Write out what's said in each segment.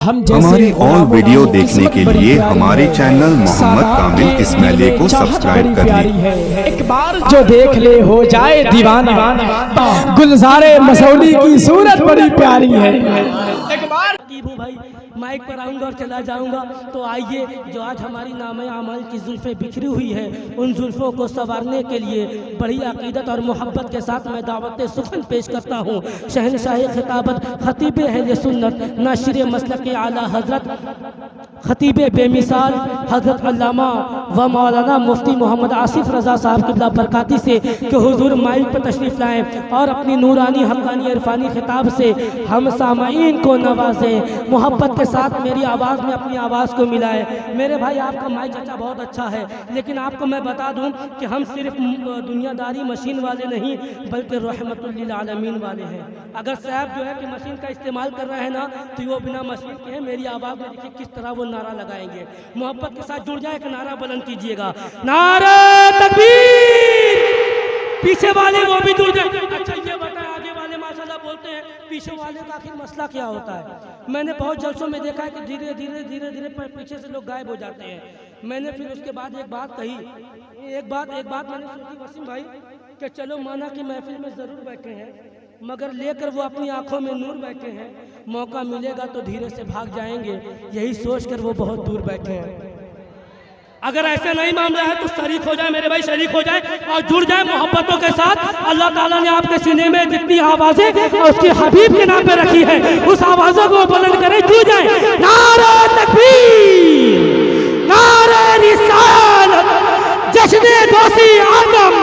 हमारी और वीडियो देखने के लिए हमारे चैनल मोहम्मद कामिल इस्माइली को सब्सक्राइब कर लीजिए। एक बार जो देख ले हो जाए दीवाना, गुलजारे मसौली की सूरत बड़ी प्यारी है। एक बार भाई माइक पर आऊँगा और चला जाऊँगा। तो आइए, जो आज हमारी नामे अमल की जुल्फ़ें बिखरी हुई है, उन जुल्फ़ों को संवारने के लिए बड़ी अकीदत और मोहब्बत के साथ मैं दावत सुखन पेश करता हूँ। शहनशाह खिताबत खतीब अहले सुन्नत नाशिर मसलक आला हज़रत खतीब बेमिसाल हज़रत अल्लामा व मौलाना मुफ्ती मोहम्मद आसिफ रज़ा साहब क़िबला बरकाती से कि हुजूर माइक पर तशरीफ़ लाएँ और अपनी नूरानी हक़ानी इरफानी खिताब से हम सामाईन को नवाजें, मोहब्बत के साथ मेरी आवाज़ में अपनी आवाज़ को मिलाएं। मेरे भाई, आपका माइक चाचा बहुत अच्छा है, लेकिन आपको मैं बता दूं कि हम सिर्फ दुनियादारी मशीन वाले नहीं बल्कि रहमतुल लिल आलमीन वाले हैं। अगर साहब जो है कि मशीन का इस्तेमाल कर रहे हैं ना, तो वो बिना मशीन के हैं। मेरी आवाज़ में देखिए किस तरह वो नारा लगाएंगे। मोहब्बत के साथ जुड़ जाए, एक नारा बुलंद कीजिएगा, नारा तकबीर। पीछे वाले वो भी जुड़ जाए। अच्छा ये बताएं, आगे वाले माशाल्लाह बोलते हैं, पीछे वाले का आखिर मसला क्या होता है? मैंने बहुत जलसों में देखा है कि धीरे धीरे पीछे से लोग गायब हो जाते हैं। मैंने फिर उसके बाद एक बात कही, एक बात मैंने सोची वसीम भाई कि चलो माना कि महफिल में ज़रूर बैठे हैं, मगर लेकर वो अपनी आंखों में नूर बैठे हैं, मौका मिलेगा तो धीरे से भाग जाएंगे, यही सोचकर वो बहुत दूर बैठे हैं। अगर ऐसा नहीं मामला है तो शरीक हो जाए मेरे भाई, शरीक हो जाए और जुड़ जाए मोहब्बतों के साथ। अल्लाह ताला ने आपके सीने में जितनी आवाज़ें और उसके हबीब के नाम पे रखी है, उस आवाज़ों को बुलंद करें, जुड़ जाए। नारा तकबीर, नारा रिसालत, जश्न गौसी आज़म,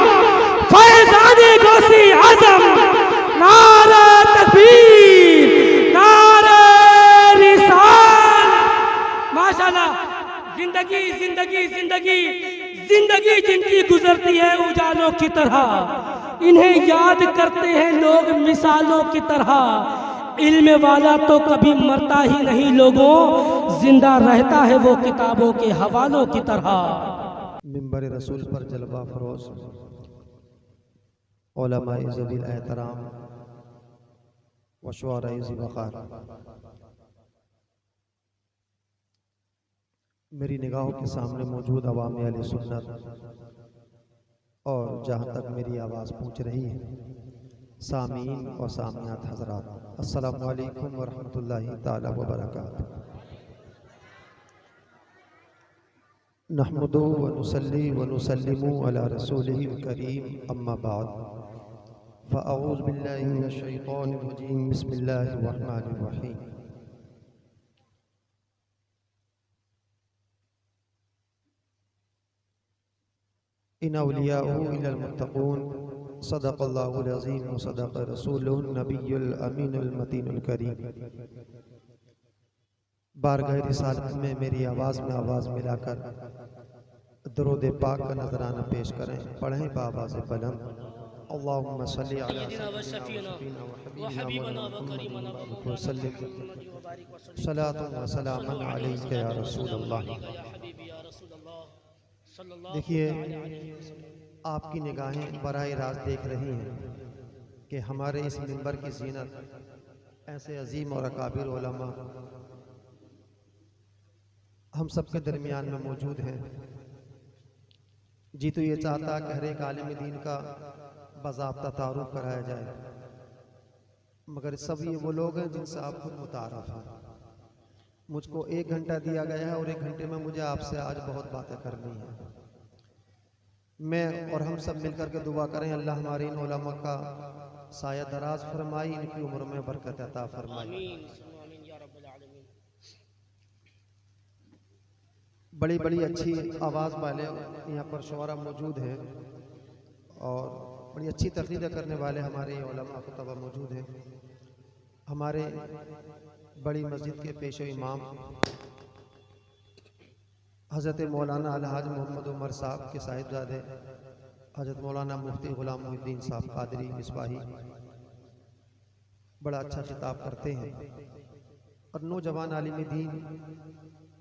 फैज़ान गौसी आज़म, नारा तकबीर, नारा रिसालत। माशाल्लाह, जिंदगी जिंदगी जिंदगी जिंदगी जिनकी गुजरती है उजालों की तरह, इन्हें याद करते हैं लोग मिसालों की तरह। इल्म वाला तो कभी मरता ही नहीं लोगों, जिंदा रहता है वो किताबों के हवालों की तरह। मिंबर रसूल पर जलवा फरोज उलमाए ज़वील एहतराम व शुआराए ज़िवक़ार, मेरी निगाहों के सामने मौजूद अवाम अहले सुन्नत और जहाँ तक मेरी आवाज़ पहुँच रही है, सामीन और सामियात हज़रात, अस्सलामु अलैकुम व रहमतुल्लाहि ताला व बरकातुहू। नहमदु व नुसल्ली व नुसल्लिमु अला रसूलिहिल करीम, अम्मा बाद, फ़अऊज़ु बिल्लाहि मिनश शैतानिर रजीम, बिस्मिल्लाहिर रहमानिर रहीम। इन औलियाहु इलल मुत्तक़ून, सदक़ल्लाहुल अज़ीम व सदक़ रसूलुहुन नबियुल अमीनुल मतीनुल करीम। बारगाह रिसालत में मेरी आवाज़ में आवाज़ मिलाकर दरूद पाक का नजराना पेश करें। पढ़ें बाबाज़ बुलंद, अल्लाहुम्मा सल्ली अला सय्यिदिना व हबीबना व करीमना व सल्लिम सलातन व सलामन अलैका या रसूल अल्लाह। देखिए, आपकी निगाहें बराह रास्त देख रही हैं कि हमारे इस मिंबर की ज़ीनत ऐसे अजीम और अकाबिर उलमा हम सबके दरमियान में मौजूद हैं। जी तो ये चाहता कि हर एक आलिम दीन का बाज़ाब्ता तारुफ कराया जाए, मगर सब ये वो लोग हैं जिनसे आप खुद मुतारफ़ हैं। मुझको 1 घंटा दिया गया है और 1 घंटे में मुझे आपसे आज बहुत बातें करनी है। मैं और हम सब मिलकर के दुआ करें, अल्लाह हमारे इन उलमा का साया दराज फरमाई, इनकी उम्र में बरकत अता फरमाई। बड़ी बड़ी अच्छी आवाज़ वाले यहाँ पर शुआरा मौजूद हैं और बड़ी अच्छी तकरीरें करने वाले हमारे उलमा खुतबा मौजूद हैं। हमारे बड़ी मस्जिद के पेशो इमाम हज़रत मौलाना अलहाज मोहम्मद उमर साहब के साहिबजादे हज़रत मौलाना मुफ्ती ग़ुलाम मुहिद्दीन साहब कादरी मिसबाही बड़ा अच्छा खिताब करते हैं। और नौजवान आलिम दीन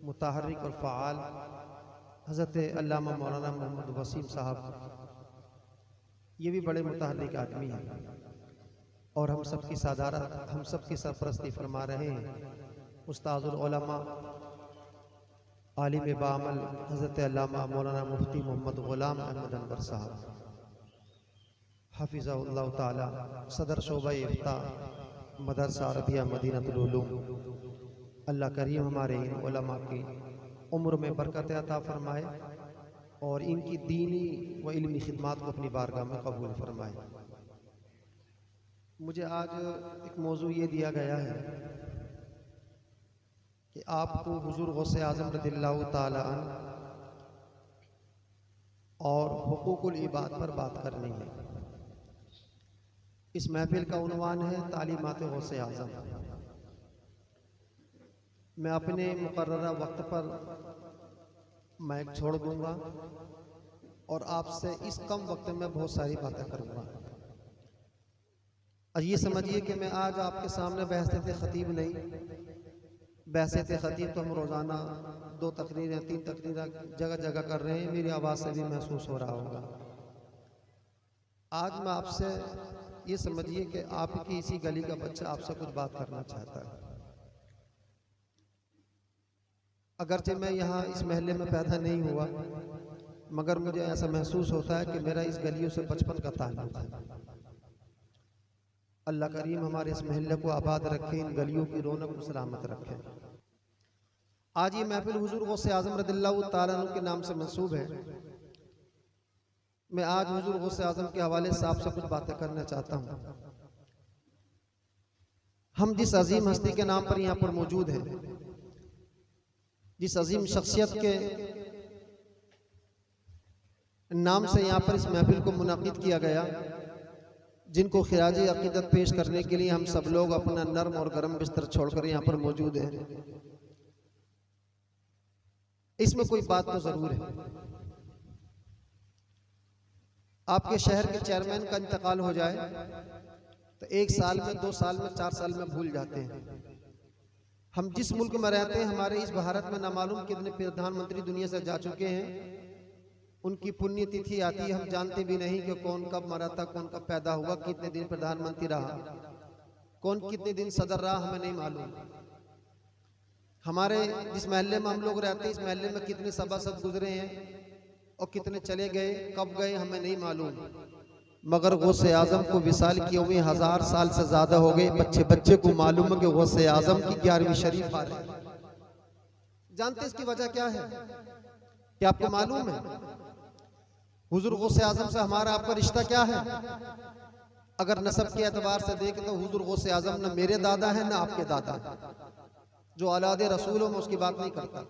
मुतहर्रिक और फ़आल हज़रत अल्लामा मौलाना मोहम्मद वसीम साहब, ये भी बड़े मुतहर्रिक आदमी हैं और हम सब की सादारत, हम सब की सरपरस्ती फरमा रहे हैं। उस्ताजुल उलमा आलिम बामल हज़रत अल्लामा मौलाना मुफ्ती मोहम्मद ग़ुलाम अहमद अनवर साहब हाफिज़हुल्लाह ताला, सदर शोबा इफ्ता मदरसा अरबिया मदीनतुल उलूम। अल्लाह करीम हमारे इन उलमा की उम्र में बरकत अता फरमाए और इनकी दीनी व इल्मी खिदमात को अपनी बारगाह में कबूल फरमाए। मुझे आज एक मौजू ये दिया गया है कि आपको हुजूर गौसे आज़म रज़ियल्लाहु ताला अन्हु और हुकूकुल इबाद पर बात करनी है। इस महफिल का उन्वान है तालीमात गौसे आज़म। मैं अपने मुकर्ररा वक्त पर माइक छोड़ दूंगा और आपसे इस कम वक्त में बहुत सारी बातें करूंगा। और ये समझिए कि मैं आज आपके सामने बहसत खतीब नहीं, बहसत खतीब तो हम रोज़ाना 2 तकरीरें 3 तकरीरें जगह जगह कर रहे हैं, मेरी आवाज़ से भी महसूस हो रहा होगा। आज मैं आपसे ये समझिए कि आपकी इसी गली का बच्चा आपसे कुछ बात करना चाहता है। अगरचे मैं यहाँ इस महल्ले में पैदा नहीं हुआ, मगर मुझे ऐसा महसूस होता है कि मेरा इस गलियों से बचपन का ताल्लुक है। अल्लाह करीम हमारे इस महल्ले को आबाद रखे, इन गलियों की रौनक को सलामत रखे। आज ये महफिल हुजूर गौसे आज़म रज़ियल्लाहु ताला अन्हु के नाम से मंसूब है। मैं आज हुजूर गौसे आज़म के हवाले से आपसे कुछ बातें करना चाहता हूँ। हम जिस अजीम हस्ती के नाम पर यहाँ पर मौजूद हैं, जिस अजीम शख्सियत के नाम से यहाँ पर इस महफिल को मुनाकिद किया गया, जिनको खिराजी अकीदत पेश करने के लिए हम सब लोग अपना नर्म और गर्म बिस्तर छोड़कर यहाँ पर मौजूद हैं, इसमें कोई बात तो जरूर है। आपके शहर के चेयरमैन का इंतकाल हो जाए तो 1 साल में, 2 साल में, 4 साल में भूल जाते हैं। हम जिस मुल्क में रहते हैं, हमारे इस भारत में ना मालूम कितने प्रधानमंत्री दुनिया से जा चुके हैं। उनकी पुण्य तिथि आती है, हम जानते भी नहीं कि कौन कब मरा था, कौन कब पैदा हुआ, कितने दिन प्रधानमंत्री रहा, कौन कितने दिन सदर रहा, हमें नहीं मालूम। हमारे जिस महल्ले में हम लोग रहते हैं, इस महल्ले में कितने सभासद गुजरे हैं और कितने चले गए, कब गए, हमें नहीं मालूम। मगर गौसे आज़म को विसाल किए हुए 1000 साल से ज्यादा हो गए। बच्चे को मालूम है कि गौसे आज़म की 11वीं शरीफ आ रही है। जानते इसकी वजह क्या है? क्या आपको मालूम है हुजूर गौसे आज़म से हमारा आपका रिश्ता क्या है? अगर नसब के एतबार से देखें तो हुजूर गौसे आज़म न मेरे दादा है न आपके दादा है। जो औलाद रसूल हो मैं उसकी बात नहीं करता,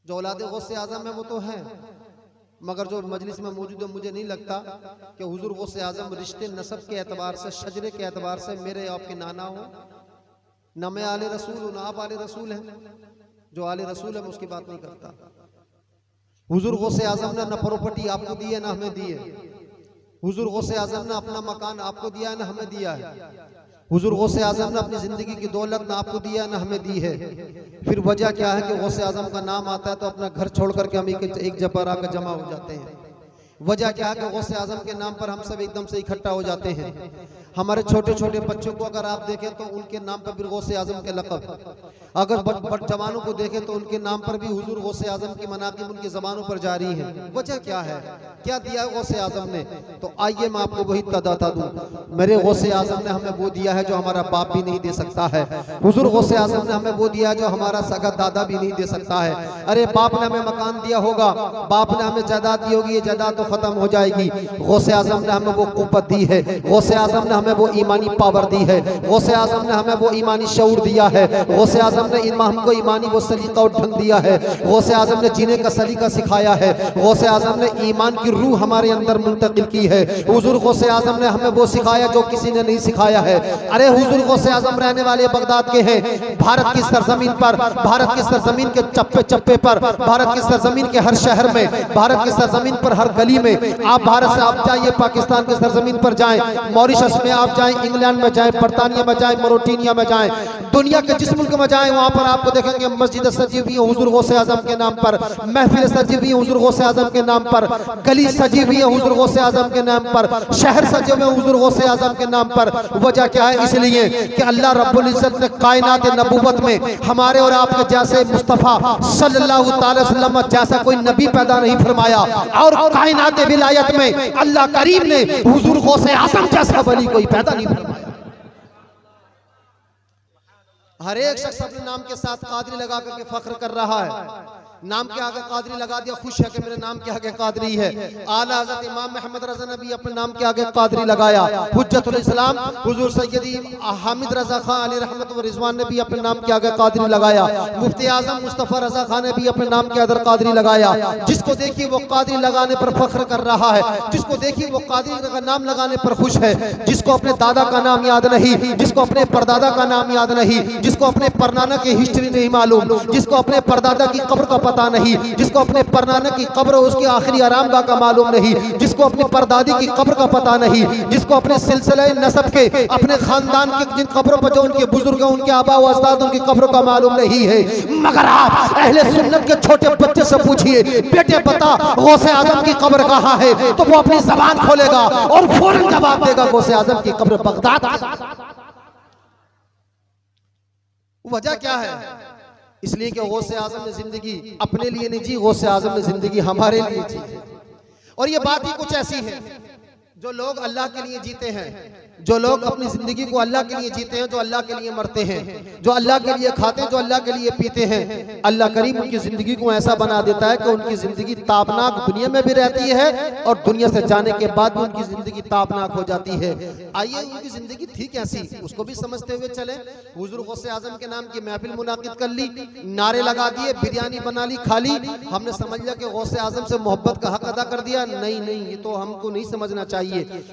जो औलाद गौसे आज़म है वो तो है, मगर जो मजलिस में मौजूद है मुझे नहीं लगता कि हुजूर गौसे आज़म रिश्ते नसब के एतबार से, शजरे के एतबार से मेरे आपके नाना हो। न मैं आले रसूल हूँ, न आप आले रसूल हैं। जो आले रसूल है मैं उसकी बात नहीं करता। हुजूर गौसे आज़म ने न प्रॉपर्टी आपको दी है न हमें दी है। हुजूर गौसे आज़म ने अपना मकान आपको दिया है न हमें दिया है। हुजूर गौसे आज़म ने अपनी ज़िंदगी की दौलत ना आपको दिया ना हमें दी है। फिर वजह क्या है कि गौसे आज़म का नाम आता है तो अपना घर छोड़ करके हम एक जगह पर आकर जमा हो जाते हैं। वजह क्या है कि गौसे आज़म के नाम पर हम सब एकदम से इकट्ठा हो जाते हैं। हमारे छोटे छोटे बच्चों को अगर आप देखें तो उनके नाम पर भी गौसे आज़म के लक़ब, अगर जवानों को देखें तो उनके नाम पर भी हुजूर गौसे आज़म की मनाक़िब उनकी ज़बानों पर जारी है। वजह क्या है, क्या दिया है गौसे आज़म ने? तो आइए मैं आपको वही बता दूं। मेरे गौसे आज़म ने हमें वो दिया है जो हमारा बाप भी नहीं दे सकता है। हुजूर गौसे आज़म ने हमें वो दिया है जो हमारा सगा दादा भी नहीं दे सकता है। अरे बाप ने हमें मकान दिया होगा, बाप ने हमें जायदाद दी होगी, ये जायदाद तो खत्म हो जाएगी। गौसे आज़म ने हमें वो कुव्वत दी है, गौसे आज़म ने हमें वो ईमानी पावर दी है, गौसे आज़म ने हमें वो ईमानी शऊर दिया है, गौसे आज़म ने हमको ईमानी वो सलीका और ढंग दिया है, गौसे आज़म ने जीने का सलीका सिखाया है, गौसे आज़म ने ईमान की रूह हमारे अंदर मुंतकिल की है। हुजूर गौसे आज़म ने हमें वो सिखाया जो किसी ने नहीं सिखाया है। अरे हुजूर गौसे आज़म रहने वाले बगदाद के हैं। भारत की सरजमीन पर, भारत की सरजमीन के चप्पे चप्पे पर, भारत की सरजमीन के हर शहर में, भारत की सरजमीन पर हर गली में, आप भारत से आप जाइए पाकिस्तान की सरजमीन पर जाएं, मॉरिशस में में आप जाएं, इंग्लैंड में जाएं, बरतानिया में जाएं, मोरिटानिया में जाएं, दुनिया के जिस मुल्क में जाएं वहां पर आपको देखेंगे मस्जिद सजी हुई है हुजूर गौसे आजम के नाम पर, महफिल सजी हुई है हुजूर गौसे आजम के नाम पर, गली सजी हुई है हुजूर गौसे आजम के नाम पर, शहर सजे हुए हुजूर गौसे आजम के नाम पर। वजह क्या है? इसलिए कि अल्लाह रब्बुल इज्जत ने कायनात नबूवत में हमारे और आपके जैसे मुस्तफ़ा सल्लल्लाहु अलैहि वसल्लम जैसा कोई नबी पैदा नहीं फरमाया, और कायनात विलायत में अल्लाह करीम ने हुजूर गौसे आजम जैसा वली कोई पैदा नहीं फरमाया। हर एक शख्स अपने नाम के साथ कादरी लगा करके फख्र कर रहा है। नाम के आगे कादरी लगा दिया, खुश है कि मेरे नाम के आगे कादरी है। आला हज़रत इमाम मोहम्मद रज़ा ने भी अपने नाम के आगे कादरी लगाया। हुज्जतुल इस्लाम हुजूर सैयदी हामिद रज़ा खान अली रहमत व रिज़वान ने भी अपने नाम के आगे कादरी लगाया। मुफ्ती आज़म मुस्तफ़ा रज़ा खान ने भी अपने नाम के अंदर कादरी लगाया। जिसको देखिए वो कादरी लगाने पर फख्र कर रहा है, जिसको देखिए वो कादरी का नाम लगाने पर खुश है। जिसको अपने दादा का नाम याद नहीं, जिसको अपने परदादा का नाम याद नहीं, जिसको अपने परनाना की हिस्ट्री नहीं मालूम, जिसको अपने परदादा की कब्र का पता नहीं, जिसको अपने परनाना की कब्र उसकी आखिरी आरामगाह का मालूम नहीं, जिसको अपनी परदादी की कब्र का पता नहीं, जिसको अपने सिलसिले नसब के अपने खानदान के जिन कब्रों पर जो उनके बुजुर्ग हैं उनके आबा व अजदाद उनकी कब्रों का मालूम नहीं है। मगर आप अहले सुन्नत के छोटे बच्चे से पूछिए, बेटे बता गौसे आजम की कब्र कहाँ है, तो वो अपनी जबान खोलेगा और फौरन जवाब देगा गौसे आजम की कब्र बगदाद। वजह क्या है? इसलिए कि गौसे आजम ने जिंदगी अपने लिए नहीं जी, गौसे आजम ने जिंदगी हमारे लिए जी। और ये बात ही कुछ ऐसी है, जो लोग अल्लाह के लिए जीते हैं, जो लोग अपनी जिंदगी को अल्लाह के लिए जीते हैं, जो अल्लाह के लिए मरते हैं, जो अल्लाह के लिए खाते हैं, जो अल्लाह के लिए पीते हैं, अल्लाह करीम उनकी जिंदगी को ऐसा बना देता है कि उनकी जिंदगी ताबनाक दुनिया में भी रहती है और दुनिया से जाने के बाद भी उनकी जिंदगी ताबनाक हो जाती है। आइए उनकी जिंदगी थी कैसी उसको भी समझते हुए चले। हुजूर गौसे आजम के नाम की महफिल मुनाकिद कर ली, नारे लगा दिए, बिरयानी बना ली, खा ली, हमने समझ लिया कि गौसे आजम से मोहब्बत का हक अदा कर दिया। नहीं नहीं, ये तो हमको नहीं समझना चाहिए।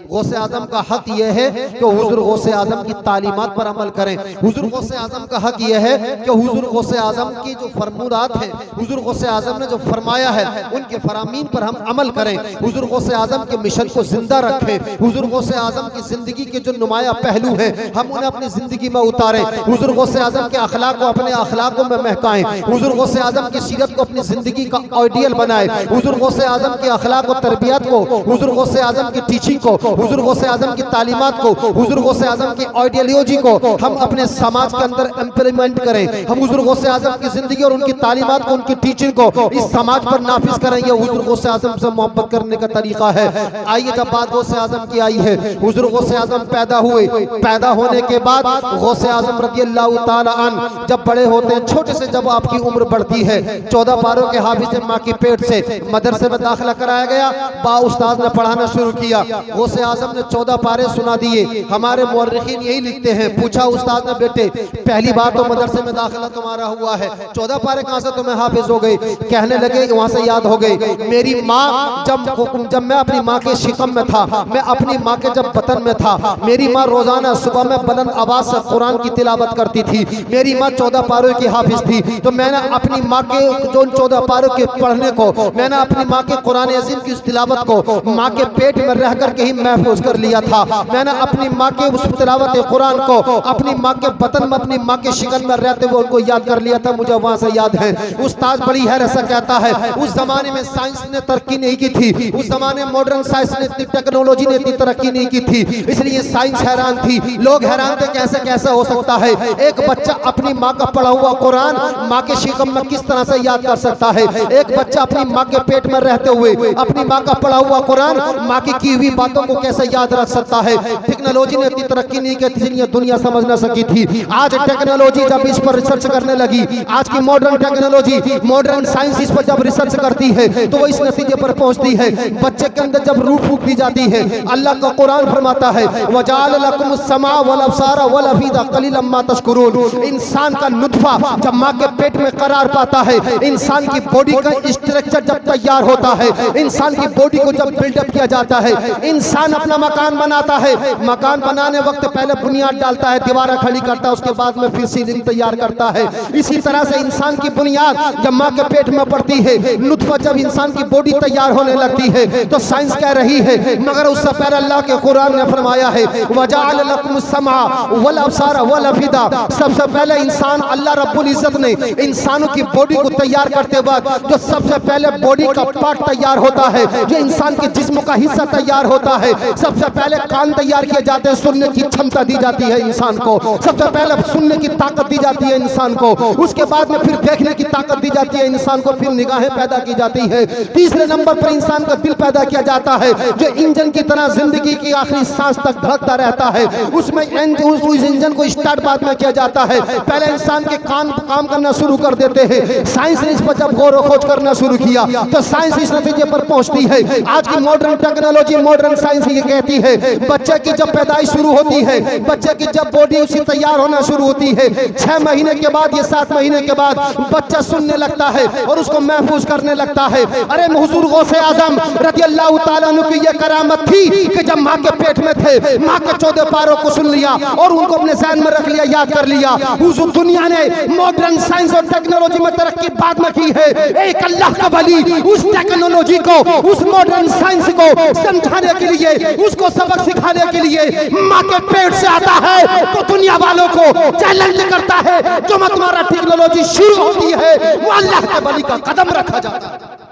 गौसे आजम का हक यह है कि हुजूर गौसे आजम की तालीमात पर अमल करें। हुजूर गौसे आजम का हक यह है कि हुजूर गौसे आजम की जो फरमूदात हैं, हुजूर गौसे आजम ने जो फरमाया है उनके फरामीन पर हम अमल करें। हुजूर गौसे आजम के मिशन को जिंदा रखें। हुजूर गौसे आजम की जिंदगी के जो नुमाया पहलू हैं हम उन्हें अपनी जिंदगी में उतारें। हुजूर गौसे आजम के अखलाक को अपने अखलाकों में महकाएं। हुजूर गौसे आजम की सीरत को अपनी जिंदगी का आइडियल बनाए। हुजूर गौसे आजम के अखलाक और तरबियत को, हुजूर गौसे आजम की टीचिंग को, हुजूर गौसे आजम की तालीमात को, हुजूर गौसे आजम की आइडियोलॉजी को हम अपने समाज के अंदर इम्प्लीमेंट करें। हम हुजूर गौसे आजम की जिंदगी और उनकी तालीमात को, उनकी टीचिंग को इस समाज पर नाफिज करें। ये हुजूर गौसे आजम से मोहब्बत करने का तरीका है। आइए जब बात गौसे आजम की आई है, हुजूर गौसे आजम पैदा हुए, पैदा होने के बाद गौसे आजम रज़ियल्लाहु ताला अन्हु जब बड़े होते हैं, छोटे से जब आपकी उम्र बढ़ती है, 14 पारों के हाफिज माँ की पेट से मदरसे में दाखिला कराया गया, बा उस्ताद ने पढ़ाना शुरू किया। गौसे आजम ने 14 पारे सुना दिए। हमारे मुअर्रिखीन यही लिखते हैं, पूछा उस्ताद ने, बेटे पहली बार तो मदरसे में दाखिला तुम्हारा हुआ है, 14 पारे कहाँ से तुम्हें हाफिज हो गए? कहने लगे वहां से याद हो गए, मेरी माँ जब मैं अपनी माँ के शिकम में था, मैं अपनी माँ के जब बतन में था, मेरी माँ रोजाना सुबह में बुलंद आवाज से कुरान की तिलावत करती थी। मेरी माँ 14 पारों की हाफिज थी, तो मैंने अपनी माँ के जो 14 पारों के पढ़ने को, मैंने अपनी माँ के कुरान अज़ीम की उस तिलावत को माँ के पेट में रह कर के ही महफूज कर लिया था। मैंने अपनी माँ के उस तिलावत कुरान को अपनी माँ के बतन में, अपनी माँ के शिकन में रहते हुए उनको याद कर लिया था। मुझे वहां से याद है। उस्ताद बड़ी हैरत से कहता है, उस जमाने में साइंस ने तरक्की नहीं की थी, उस जमाने में मॉडर्न साइंस ने इतनी, टेक्नोलॉजी ने इतनी तरक्की नहीं की थी, इसलिए साइंस हैरान थी, लोग हैरान थे कैसे कैसे हो सकता है एक बच्चा अपनी माँ का पढ़ा हुआ कुरान माँ के शिकम में किस तरह से याद कर सकता है। एक बच्चा अपनी माँ के पेट में रहते हुए अपनी माँ का पढ़ा हुआ कुरान माँ की हुई बातों को कैसे याद रख सकता है। टेक्नोलॉजी ने इतनी तरक्की नहीं की, इसलिए दुनिया समझ न सकी थी। आज टेक्नोलॉजी जब इस पर रिसर्च करने लगी, आज की मॉडर्न टेक्नोलॉजी, मॉडर्न साइंस इस पर जब रिसर्च करती है तो वो इस नतीजे पर पहुंचती है, बच्चे के अंदर जब रूह फूंक दी जाती है, अल्लाह का कुरान फरमाता है, वजाल लकुमुस समा वल अबसारा वल अफीदा कलीलन मा तशकुरून। इंसान का नुत्फा जब माँ के पेट में करार पाता है, इंसान की बॉडी का स्ट्रक्चर जब तैयार होता है, इंसान की बॉडी को जब बिल्डअप किया जाता है, इंसान अपना मकान बनाता है, मकान बनाने वक्त पहले बुनियाद डालता है, दीवारें खड़ी करता है, उसके बाद में फिर सीलिंग तैयार करता है। इसी तरह से इंसान की बुनियाद जब माँ के पेट में पड़ती है, नुतफा जब इंसान की बॉडी तैयार होने लगती है, तो साइंस कह रही है मगर उससे पहले अल्लाह के कुरान ने फरमाया है वजअल लकुमुस समा वल अबसार वल अफिदा। सबसे पहले इंसान अल्लाह रब्बुल इज्जत ने इंसानों की बॉडी को तैयार करते वक्त जो सबसे पहले बॉडी का पार्ट तैयार होता है, जो इंसान के जिस्म का हिस्सा तैयार होता है, सबसे पहले कान तैयार किए जाते हैं, सुनने की क्षमता दी जाती है इंसान को, सबसे पहले सुनने की ताकत दी जाती है इंसान को, उसके बाद में फिर देखने की ताकत दी जाती है इंसान को, फिर निगाहें पैदा की जाती है। तीसरे नंबर पर इंसान का दिल पैदा किया जाता है, जो इंजन की तरह जिंदगी की आखिरी सांस तक धड़कता रहता है। उसमें उस इंजन को स्टार्ट बाद में किया जाता है। पहले इंसान के कान काम करना शुरू कर देते हैं। साइंस ने इस पर जब गौर खोज करना शुरू किया तो साइंस इस नतीजे पर पहुंचती है, आज की मॉडर्न टेक्नोलॉजी मॉडर्न साइंस ये कहती है बच्चे की जब पैदाइश शुरू होती है, बच्चे की जब बॉडी उसी तैयार होना शुरू होती है, 6 महीने के बाद या 7 महीने के बाद बच्चा सुनने लगता है और उसको महफूज करने लगता है। अरे हुजूर गौसे आजम रज़ियल्लाहु ताला अन्हु की ये करामत थी कि जब माँ के पेट में थे, माँ के 14 पारों को सुन लिया और उनको अपने ज़हन में रख लिया, याद कर लिया। हुजूर दुनिया ने मॉडर्न साइंस और टेक्नोलॉजी में तरक्की बाद में की है, एक अल्लाह का वली उस टेक्नोलॉजी को, उस मॉडर्न साइंस को समझाने के लिए, उसको सबक सिखाने के लिए माँ के पेट से आता है तो दुनिया वालों को चैलेंज करता है जो मत तुम्हारा टेक्नोलॉजी शुरू होती है वो अल्लाह के वली का कदम रखा जाता है।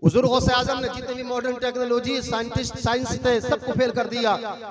हुजूर गौसे आजम ने जितनी भी मॉडर्न टेक्नोलॉजी साइंटिस्ट साइंस थे सबको फेल कर दिया,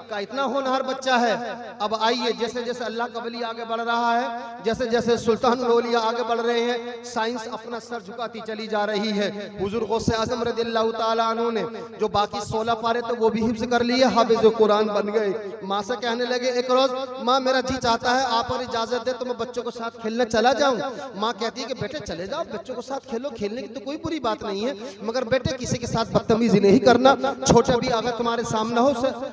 का इतना होनहार बच्चा है। अब आइए जैसे जैसे अल्लाह का वली आगे बढ़ रहा है, जैसे जैसे सुल्तान औलिया आगे बढ़ रहे हैं, साइंस अपना सर झुकाती चली जा रही है। हुजूर गौसे आजम रज़ियल्लाहु ताला अन्हु ने जो बाकी 16 पारे थे वो भी हिफ्ज कर लिए, हाफिज़ कुरान बन गए। माँ से कहने लगे एक रोज माँ मेरा जी चाहता है आप और इजाजत दे तो मैं बच्चों के साथ खेलने चला जाऊं। माँ कहती है कि बेटे चले जाओ, बच्चों के साथ खेलो, खेलने की तो कोई बुरी बात नहीं है, मगर बेटे किसी के साथ बदतमीजी नहीं करना। छोटे भी अगर तुम्हारे सामने हो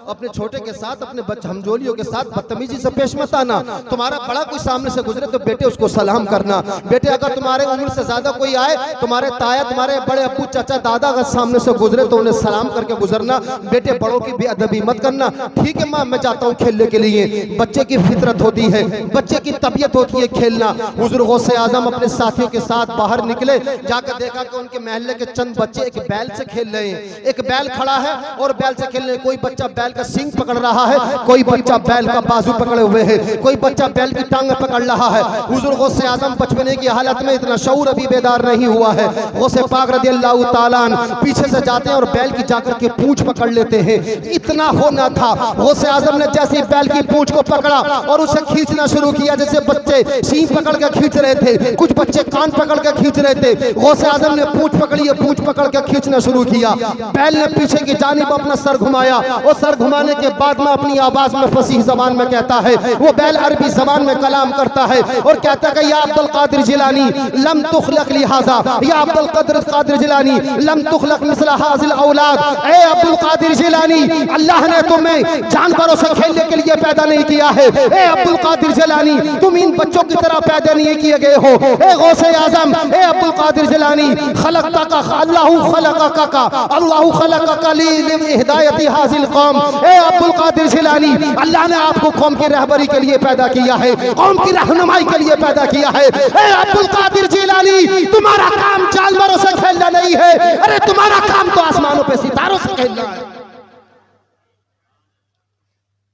अपने छोटे के साथ, अपने हमजोलियों के साथ बदतमीजी से पेश मत आना। तुम्हारा बड़ा कोई सामने से गुजरे तो बेटे उसको सलाम करना। बेटे अगर तुम्हारे उम्र से ज्यादा कोई आए, तुम्हारे ताया, तुम्हारे बड़े अब्बू, चाचा, दादा अगर सामने से गुजरे तो उन्हें सलाम करके गुजरना। बेटे बड़ों की बेअदबी मत करना। ठीक है माँ मैं जाता हूँ खेलने के लिए, बच्चे की फितरत होती है, बच्चे की तबीयत होती है खेलना। हुजूर गौसे आजम अपने साथियों के साथ बाहर निकले, जाकर देखा कि उनके महल्ले के चंद बच्चे एक बैल से खेल रहे हैं। एक बैल खड़ा है और बैल से खेल रहे हैं। कोई बच्चा बैल का सींग पकड़ रहा है, कोई बच्चा बैल का बाजू पकड़े हुए है, कोई बच्चा बैल की टांग पकड़ रहा है। हुजूर गौसे आजम बचपने की हालत में इतना शऊर अभी बेदार नहीं हुआ है। गौसे पाक रज़ियल्लाहु ताला अन्हु पीछे से जाते हैं और बैल की जाकर के पूंछ पकड़ लेते हैं। इतना होना था, गौसे आजम ने जैसे बैल की पूंछ को पकड़ा और उसे खींचना शुरू किया, जैसे बच्चे सींग पकड़ के खींच रहे थे, कुछ बच्चे कान पकड़ के खींच रहे थे। गौसे आजम ने पूंछ पकड़ी, पूंछ पकड़ के खींचना शुरू किया। बैल ने पीछे की जानिब अपना सर घुमाया और सर घुमाने के बाद में अपनी आवाज में फसीह जबान में कहता है, वो बैल अरबी जबान में कलाम करता है और कहता है या अब्दुल कादिर जिलानी लम तुखलक लिहाजा, या अब्दुल कादिर जिलानी लम तुखलक मिसला हाजिल औलाद। ए अब्दुल कादिर जिलानी, अल्लाह ने तुम्हें जानवरों से खेलने के लिए पैदा नहीं किया है। ए अब्दुल कादिर जिलानी, तुम इन बच्चों की तरह पैदा नहीं किए गए हो। ए गौसे आजम, ए अब्दुल कादिर जिलानी, खलक़ता का अल्लाहु खलक़का का अल्लाहु खलक़का लिहिदायति हाज़िल कौम। ए अब्दुल कादिर जिलानी, अल्लाह ने आपको कौम की रहबरी के लिए पैदा किया है, कौम की रहनुमाई के लिए पैदा किया है। ए अब्दुल कादिर जिलानी, तुम्हारा काम जानवरों से खेलना नहीं है, अरे तुम्हारा काम तो आसमानों पे सितारों से खेलना है।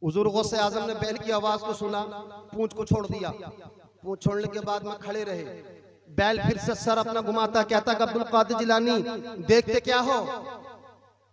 हुजूर गौसे आजम ने बैल की आवाज को सुना, पूंछ को छोड़ दिया। पूंछ छोड़ने के बाद में खड़े रहे। बैल फिर से सर अपना घुमाता, कहता कि अब्दुल कादिर जिलानी देखते क्या हो।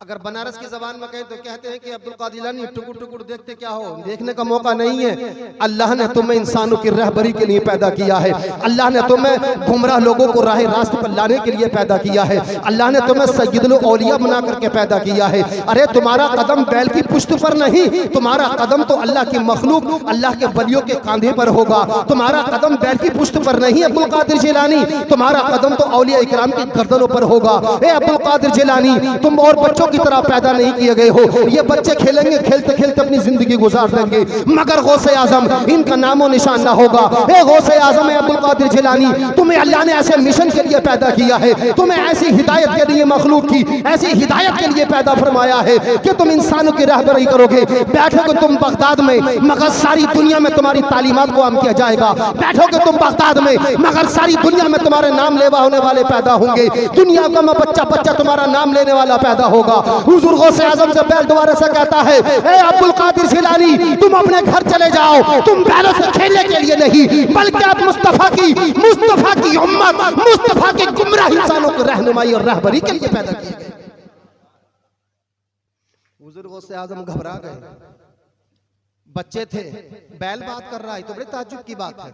अगर बनारस की जबान में कहें तो कहते हैं कि अब्दुल कादिर जिलानी टुकुर टुकुर देखते क्या हो, देखने का मौका नहीं है। अल्लाह ने तुम्हें इंसानों की रहबरी के लिए पैदा किया है। अल्लाह ने तुम्हें गुमराह लोगों को राह रास्ते पर लाने के लिए पैदा किया है। अल्लाह ने तुम्हें सय्यदुल औलिया बना करके पैदा किया है। अरे तुम्हारा कदम बैल की पुश्त पर नहीं, तुम्हारा कदम तो अल्लाह की मखलूक, अल्लाह के वलियों के कांधे पर होगा। तुम्हारा कदम बैल की पुश्त पर नहीं अब्दुल कादिर जिलानी, तुम्हारा कदम तो औलिया इकराम की गर्दनों पर होगा। ए अब्दुल कादिर जिलानी, तुम और बच्चों की तरह पैदा नहीं किए गए हो। ये बच्चे खेलेंगे, खेलते खेलते अपनी जिंदगी गुजार देंगे, मगर गौसे आजम इनका नामो निशान ना होगा। ए गौसे आजम अब्दुल कादिर जिलानी, तुम्हें अल्लाह ने ऐसे मिशन के लिए पैदा किया है, तुम्हें ऐसी हिदायत के लिए मखलूक की ऐसी हिदायत के लिए पैदा फरमाया है कि तुम इंसानों की रहबरी करोगे। बैठोगे तुम बगदाद में, मगर सारी दुनिया में तुम्हारी तालीमात को आम किया जाएगा। बैठोगे तुम बगदाद में, मगर सारी दुनिया में तुम्हारे नाम लेवा होने वाले पैदा होंगे। दुनिया का बच्चा बच्चा तुम्हारा नाम लेने वाला पैदा होगा। हुजूर गौसे आजम से बैल दोबारा से कहता है, ए अब्दुल कादिर जिलानी, तुम अपने घर चले जाओ। तुम बैलों से खेलने के लिए नहीं, बल्कि आप मुस्तफा की उम्मत, मुस्तफा के गुमराह इंसानों को रहनुमाई और रहबरी के लिए पैदा किए गए। हुजूर गौसे आजम घबरा गए। बच्चे थे, बैल बात कर रहा है तो बड़े ताज्जुब की बात है,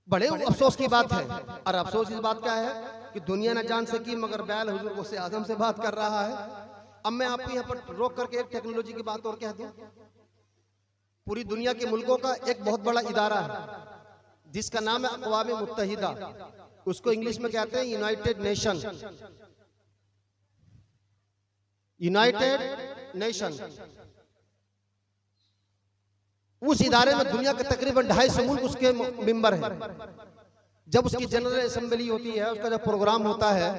बड़े अफसोस की बात है। और अफसोस इस बात का है कि दुनिया न जान सकी, मगर बैल हुजूर गौसे आजम से बात कर रहा है। अब मैं आपको यहाँ पर रोक करके एक टेक्नोलॉजी की बात और कह दूं। पूरी दुनिया के मुल्कों का एक बहुत बड़ा इदारा है जिसका नाम है अक़वाम मुत्तहिदा, उसको इंग्लिश में कहते हैं यूनाइटेड नेशन। यूनाइटेड नेशन, उस इदारे में दुनिया के तकरीबन 250 मुल्क उसके मेंबर हैं। जब उसकी जनरल असेंबली होती है, उसका जब प्रोग्राम होता है,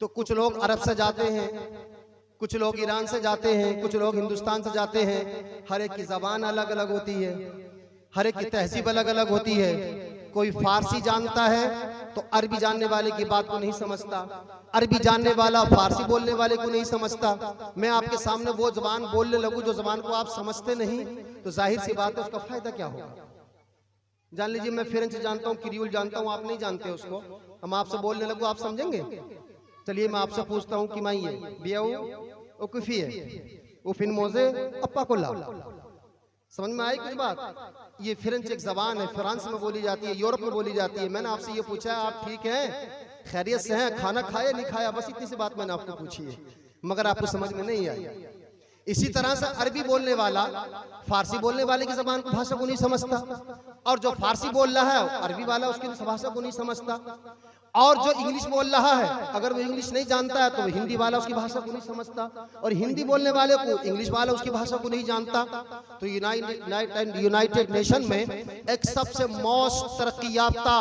तो कुछ लोग अरब से जाते हैं, कुछ लोग ईरान से जाते हैं, कुछ लोग हिंदुस्तान से जाते हैं। हर एक की ज़बान अलग अलग होती है, हर एक की तहजीब अलग अलग होती है। कोई फारसी जानता है तो अरबी जानने वाले की बात को नहीं समझता, अरबी जानने वाला फारसी बोलने वाले को नहीं समझता। मैं आपके सामने वो ज़बान बोलने लगूं जो ज़बान को आप समझते नहीं, तो जाहिर सी बात है उसका फ़ायदा क्या होगा। जान लीजिए मैं फ्रेंच जानता हूँ, क्रियोल जानता हूँ, आप नहीं जानते उसको, हम आपसे बोलने लगो आप समझेंगे? चलिए मैं आपसे पूछता हूँ कि माइए बियाऊ ओ कुफी है वो फिन मोजे अप्पा को ला, समझ में आई कुछ बात? ये फ्रेंच एक जबान है, फ्रांस में बोली जाती है, यूरोप में बोली जाती है। मैंने आपसे ये पूछा है आप ठीक हैं, खैरियत से हैं, खाना खाया नहीं खाया, बस इतनी सी बात मैंने आपको पूछी है, मगर आपको समझ में नहीं आई। इसी तरह से अरबी बोलने वाला फारसी बोलने वाले की जबान को भाषा को नहीं समझता, और जो फारसी बोल रहा है अरबी वाला उसकी भाषा को नहीं समझता, और जो इंग्लिश बोल रहा है अगर वो इंग्लिश नहीं जानता है तो हिंदी वाला उसकी भाषा को नहीं समझता, और हिंदी बोलने वाले को इंग्लिश वाला उसकी भाषा को नहीं जानता। तो यूनाइटेड नेशन में एक सबसे मोस्ट तरक्की याफ्ता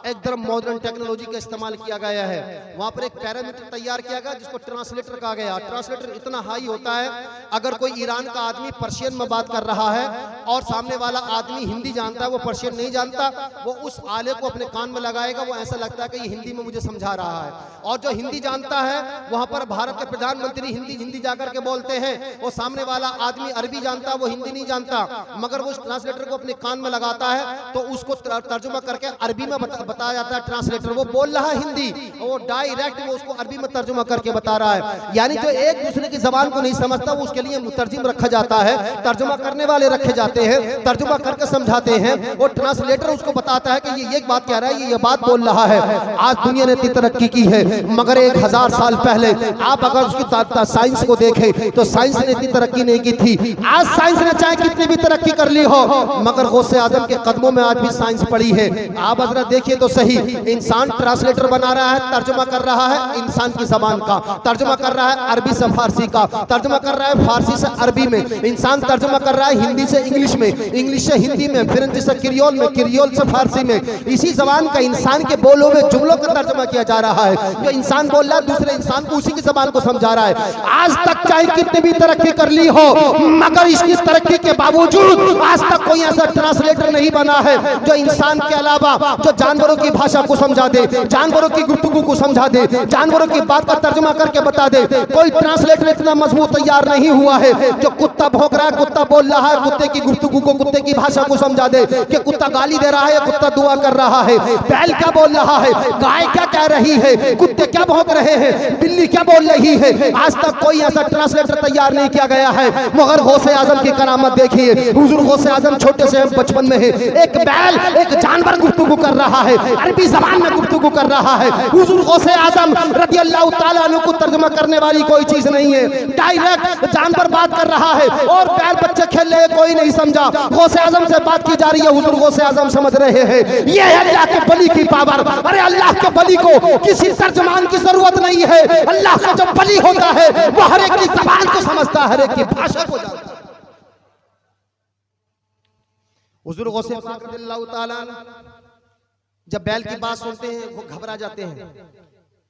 एकदम मॉडर्न टेक्नोलॉजी का इस्तेमाल किया गया है। वहां पर एक पैरामीटर तैयार किया गया जिसको ट्रांसलेटर कहा गया। ट्रांसलेटर इतना हाई होता है, अगर कोई ईरान का आदमी पर्शियन में बात कर रहा है और सामने वाला आदमी हिंदी जानता है, वो पर्शियन नहीं जानता, वो उस आले को अपने कान में लगाएगा, वो ऐसा लगता है कि हिंदी में मुझे समझा रहा है। और जो हिंदी जानता है वहां पर भारत के प्रधानमंत्री हिंदी जाकर के बोलते हैं, वो सामने वाला आदमी अरबी जानता है, वो हिंदी नहीं जानता, मगर वो उस ट्रांसलेटर को अपने कान में लगाता है तो उसको तर्जुमा करके अरबी में बताया जाता है। ट्रांसलेटर वो बोल रहा है हिंदी, वो डायरेक्ट वो उसको अरबी में तर्जुमा करके बता रहा है। यानी जो एक दूसरे की जबान को नहीं समझता वो उसके लिए मुतरजिम रखा जाता है, तर्जुमा करने वाले रखे जाते हैं, तर्जुमा करके समझाते हैं। वो ट्रांसलेटर उसको बताता है कि ये बात कह रहा है, ये बात बोल रहा है। आज दुनिया ने इतनी तरक्की की है, मगर 1000 साल पहले आप अगर उसकी साइंस को देखें तो साइंस ने इतनी तरक्की नहीं की थी। आज साइंस ने चाहे कितनी भी तरक्की कर ली हो, मगर गौसे आजम के कदमों में आज भी साइंस पड़ी है। आप जरा देखिए तो सही, इंसान ट्रांसलेटर बना रहा है, तर्जुमा कर रहा है इंसान की जबान का, तर्जुमा कर रहा है अरबी से फारसी का, तर्जुमा कर रहा है फारसी से अरबी में, इंसान तर्जुमा कर रहा है हिंदी से इंग्लिश में, इंग्लिश से हिंदी में, फ्रेंच से क्रियोल में, क्रियोल से फारसी में। इसी जबान का इंसान के बोलो में जुमलों का तर्जुमा किया जा रहा है। जो इंसान बोल रहा है दूसरे इंसान को उसी की जबान को समझा रहा है। आज तक चाहे कितनी भी तरक्की कर ली हो, मगर इसकी तरक्की के बावजूद आज तक कोई ऐसा ट्रांसलेटर नहीं बना है जो इंसान के अलावा जो जानवरों की भाषा को समझा दे, जानवरों की गुफ्तगू को समझा दे, जानवरों की बात का तर्जुमा करके बता दे। कोई ट्रांसलेटर इतना मजबूत तैयार नहीं हुआ है जो कुत्ता भौंक रहा है, कुत्ता बोल रहा है, कुत्ते की गुफ्तगू को, कुत्ते की भाषा को समझा दे कि कुत्ता गाली दे रहा है, कुत्ता दुआ कर रहा है, बैल क्या बोल रहा है, गाय क्या कह रही है, कुत्ते क्या भौंक रहे हैं, बिल्ली क्या बोल रही है। आज तक कोई ऐसा ट्रांसलेटर तैयार नहीं किया गया है। मगर गौसे आजम की करामत देखिए, हुजूर गौसे आजम छोटे से बचपन में है, एक बैल एक जानवर गुफ्तगू कर रहा है, अरबी जबान में गुफ्तगू कर रहा है। हुजूर गौसे आजम रज़ी अल्लाह तआला अन्हु को तर्जुमा करने वाली कोई चीज नहीं है, डायरेक्ट जानवर बात कर रहा है और बैल बच्चे खेल रहे कोई नहीं समझा। गौसे आजम से बात की जा रही है, हुजूर गौसे आजम समझ रहे हैं ये है अल्लाह के वली की पावर। अरे अल्लाह के वली को किसी तर्जमान की जरूरत नहीं है। अल्लाह का जो वली होता है वो हर एक की ज़बान को समझता है, हर एक की भाषा को जानता है। हुजूर गौसे पाक रज़ियल्लाहु ताला जब बैल की बात सुनते हैं वो घबरा जाते हैं।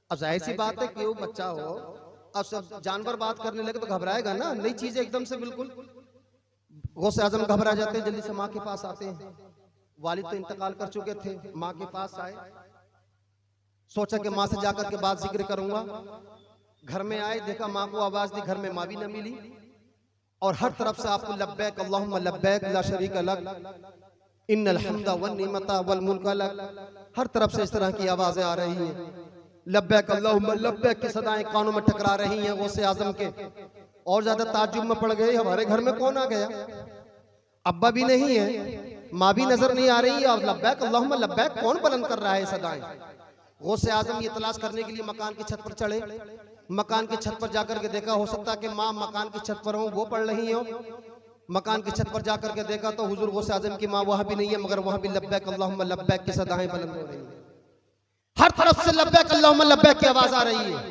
अब जाहिर सी बात है कि वो बच्चा हो, अब सब जानवर बात करने लगे तो घबराएगा ना, नई चीज एकदम से बिल्कुल। गौसे आजम घबरा जाते हैं, जल्दी से माँ के पास आते हैं। वालिद तो इंतकाल कर चुके थे, माँ के पास आए, सोचा कि माँ से जाकर के बात जिक्र करूंगा। घर में आए, देखा माँ को आवाज दी, घर में माँ भी न मिली और हर तरफ से आपको लब्बैक अल्लाहुम्मा लब्बैक ला शरीका लक इन्नल हम्दा वन निअमता वल मुल्क लक, हर तरफ से इस तरह की आवाजें आ रही हैं। लब्बैक अल्लाहुम्मा लब्बैक की सदाएं कानों में टकरा रही हैं गौसे आजम के। और ज्यादा ताज्जुब में पड़ गए, हमारे घर में कौन आ गया? अब्बा भी नहीं है, माँ भी नजर नहीं आ रही और लब्बैक अल्लाहुम्मा लब्बैक कौन बुलंद कर रहा है सदाएं? गौसे आजम ये तलाश करने के लिए मकान की छत पर चढ़े। मकान की छत पर जाकर के देखा, हो सकता है कि माँ मकान की छत पर हो, वो पढ़ रही हो। मकान की छत पर जाकर के देखा तो हुजूर गौसे आजम की माँ वहां भी नहीं है, मगर वहां भी लब्बैक अल्लाहुम्मा लब्बैक की सदाएं बुलंद हो रही है। हर तरफ से लब्बैक अल्लाहुम्मा लब्बैक की आवाज आ रही है।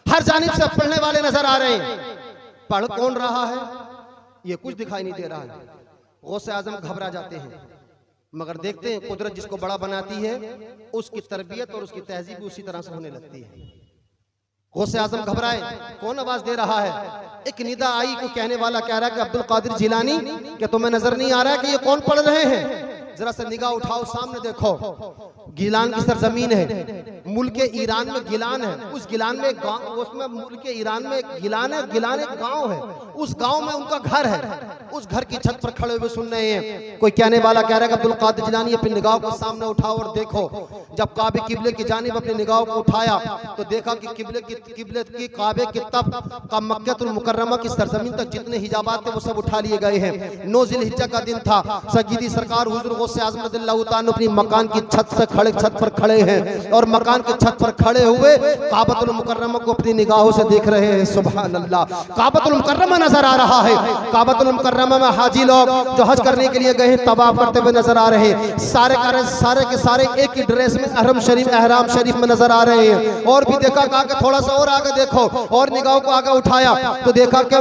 हर जानिब से पढ़ने वाले नजर आ रहे हैं। पढ़ कौन रहा है ये कुछ दिखाई नहीं दे रहा है। गौसे आजम घबरा जाते हैं, मगर देखते हैं कुदरत जिसको बड़ा बनाती है उसकी तरबियत और उसकी तहजीब भी उसी तरह से होने लगती है। गौसे आजम घबराए, कौन आवाज दे रहा है? एक निदा आई, को कहने वाला कह रहा है कि अब्दुल कादिर जिलानी, क्या तुम्हें नजर नहीं आ रहा है कि ये कौन पढ़ रहे हैं? जरा से निगाह उठाओ, सामने देखो, गिलान की सरजमीन है, मुल्क ईरान में गिलान है। उस गिलान में एक गांव, उसमें मुल्क ईरान में एक गिलान है, गिलान एक गांव है, उस गांव में उनका घर है। उस घर की छत पर खड़े हुए सुन रहे हैं। कोई कहने वाला कह रहा है कि अब्दुल कादिर जिलानी अपनी निगाह को सामने उठाओ और देखो। जब काबे किबले की जानिब अपनी निगाह को उठाया तो देखा कि किबले की काबे की तब का मक्कतुल मुकर्रमा की सरजमीन तक जितने हिजाबात थे वो सब उठा लिए गए हैं। 9 ज़िलहिज्जा का दिन था। सय्यदी सरकार हुजूर गौसे आज़म रज़ियल्लाहु ताला अपनी मकान की छत पर खड़े हैं और मकान की छत पर खड़े हुए काबतुल मुकर्रमा को अपनी निगाहों से देख रहे हैं। सुभान अल्लाह, काबतुल मुकर्रमा नजर आ रहा है। काबतुल मुकर्रमा में हाजी लोग जो हज करने के लिए गए हैं तवाफ करते हुए नजर आ रहे हैं। सारे के सारे एक ही ड्रेस में अहराम शरीफ में नजर आ रहे हैं। और भी देखा, कहा कि थोड़ा सा और आगे देखो, और निगाहों को आगे उठाया तो देखा कि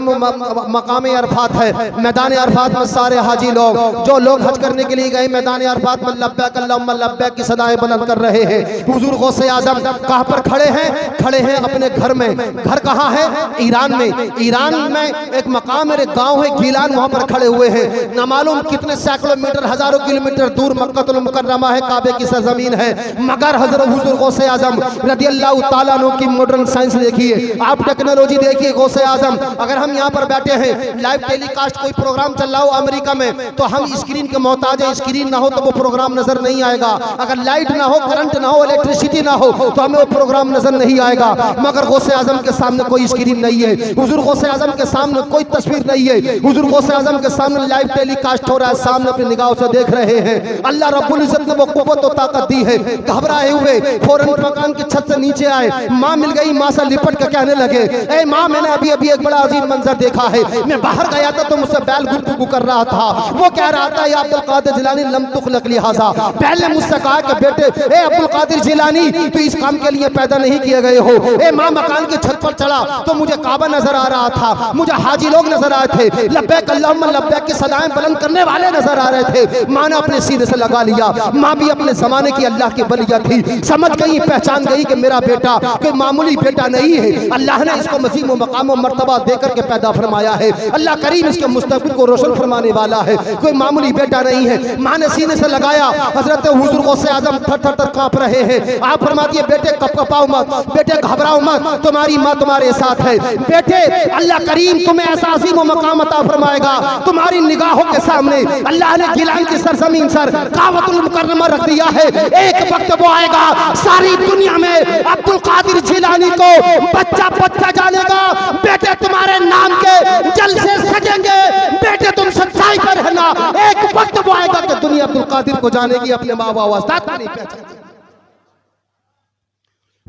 मकाम अरफात है। मैदान अरफात में सारे हाजी लोग, जो लोग हज करने के लिए गए, मैदान अरफात में लब्बैक अल्लाहुम्मा लब्बैक की सदाएं बुलंद कर रहे हैं। हुजूर गौसे आजम कहां पर खड़े हैं अपने घर में। घर कहां है? ईरान में। ईरान में एक मकाम है, गांव है गिलान, वहां पर खड़े हुए हैं। न मालूम कितने सैकड़ों मीटर, हजारों किलोमीटर दूर मक्कतुल मुकर्रमा है, काबे की सरजमीन है। मगर हजरत हुजूर गौसे आजम रज़ियल्लाहु ताला अन्हु की मॉडर्न साइंस देखिए, आप टेक्नोलॉजी देखिए। गौसे आजम, अगर हम यहाँ पर बैठे हैं, लाइव टेलीकास्ट कोई प्रोग्राम चल रहा हो अमेरिका में, तो हम स्क्रीन के मोहताज है। स्क्रीन ना हो तो वो प्रोग्राम नजर नहीं आएगा। अगर लाइट ना हो, करंट ना हो, इलेक्ट्रिसिटी ना हो तो हमें वो प्रोग्राम नजर नहीं आएगा। मगर गौसे आजम के सामने कोई स्क्रीन नहीं है, हुजूर गौसे आजम के सामने कोई तस्वीर नहीं है। हुजूर गौसे आजम के सामने लाइव टेलीकास्ट हो रहा है, सामने अपनी निगाहों से देख रहे हैं। अल्लाह रब्बुल इज्जत ने वो कुव्वत और ताकत दी है। घबराए हुए फौरन मकान की छत से नीचे आए। माँ मिल गई, माँ से लिपट कर कहने लगे, ए माँ, मैंने अभी अभी एक बड़ा अजीब मंजर देखा है। मैं बाहर गया था तो मुझसे बैल गुफ्तगू कर रहा था। वो कह रहा था, या अब्दुल कादिर जिलानी लम तुखलक लिहाजा, बैल ने मुझसे कहा कि बेटे, ए अब्दुल कादिर जिलानी, तो इस काम के लिए पैदा नहीं किए गए हो। ए माँ, मकान की छत पर चढ़ा तो मुझे काबा नजर आ रहा था, मुझे हाजी लोग नजर आए थे, लब्बैक अल्लाहुम्मा लब्बैक की सदाएं बुलंद करने वाले नजर आ रहे थे। माँ ने अपने सीने से लगा लिया। माँ भी अपने जमाने की अल्लाह की बलिया थी, समझ गई, पहचान गई कि मेरा बेटा कोई मामूली बेटा नहीं है। अल्लाह ने इसको मज़ीद मकाम और मर्तबा देकर के पैदा फरमाया है। अल्लाह करीम इसके मुस्तक़बिल को रोशन फरमाने वाला है, कोई मामूली बेटा नहीं है। माँ ने सीने से लगाया। हजरत हुजूर गौसे आजम थर थर कांप रहे हैं। आप फरमाती है, बेटे कपकपाओ मत, बेटे घबराओ मत, तुम्हारी माँ तुम्हारे साथ है। बेटे, अल्लाह करीम तुम्हें ऐसा अजीम मकाम अता फरमाएगा। तुम्हारी निगाहों के सामने अल्लाह ने गिलान की सरजमीन सर काबतुल मुकर्रमा रख दिया है। एक वक्त वो आएगा, सारी दुनिया में अब्दुल कादिर जिलानी को बच्चा बच्चा जानेगा। बेटे, तुम्हारे नाम के जलसे सजेंगे। बेटे, तुम सच्चाई पर रहना। एक वक्त वो आएगा कि दुनिया अब्दुल कादिर को जानेगी, अपने माँ बाप नहीं पहचानेगी।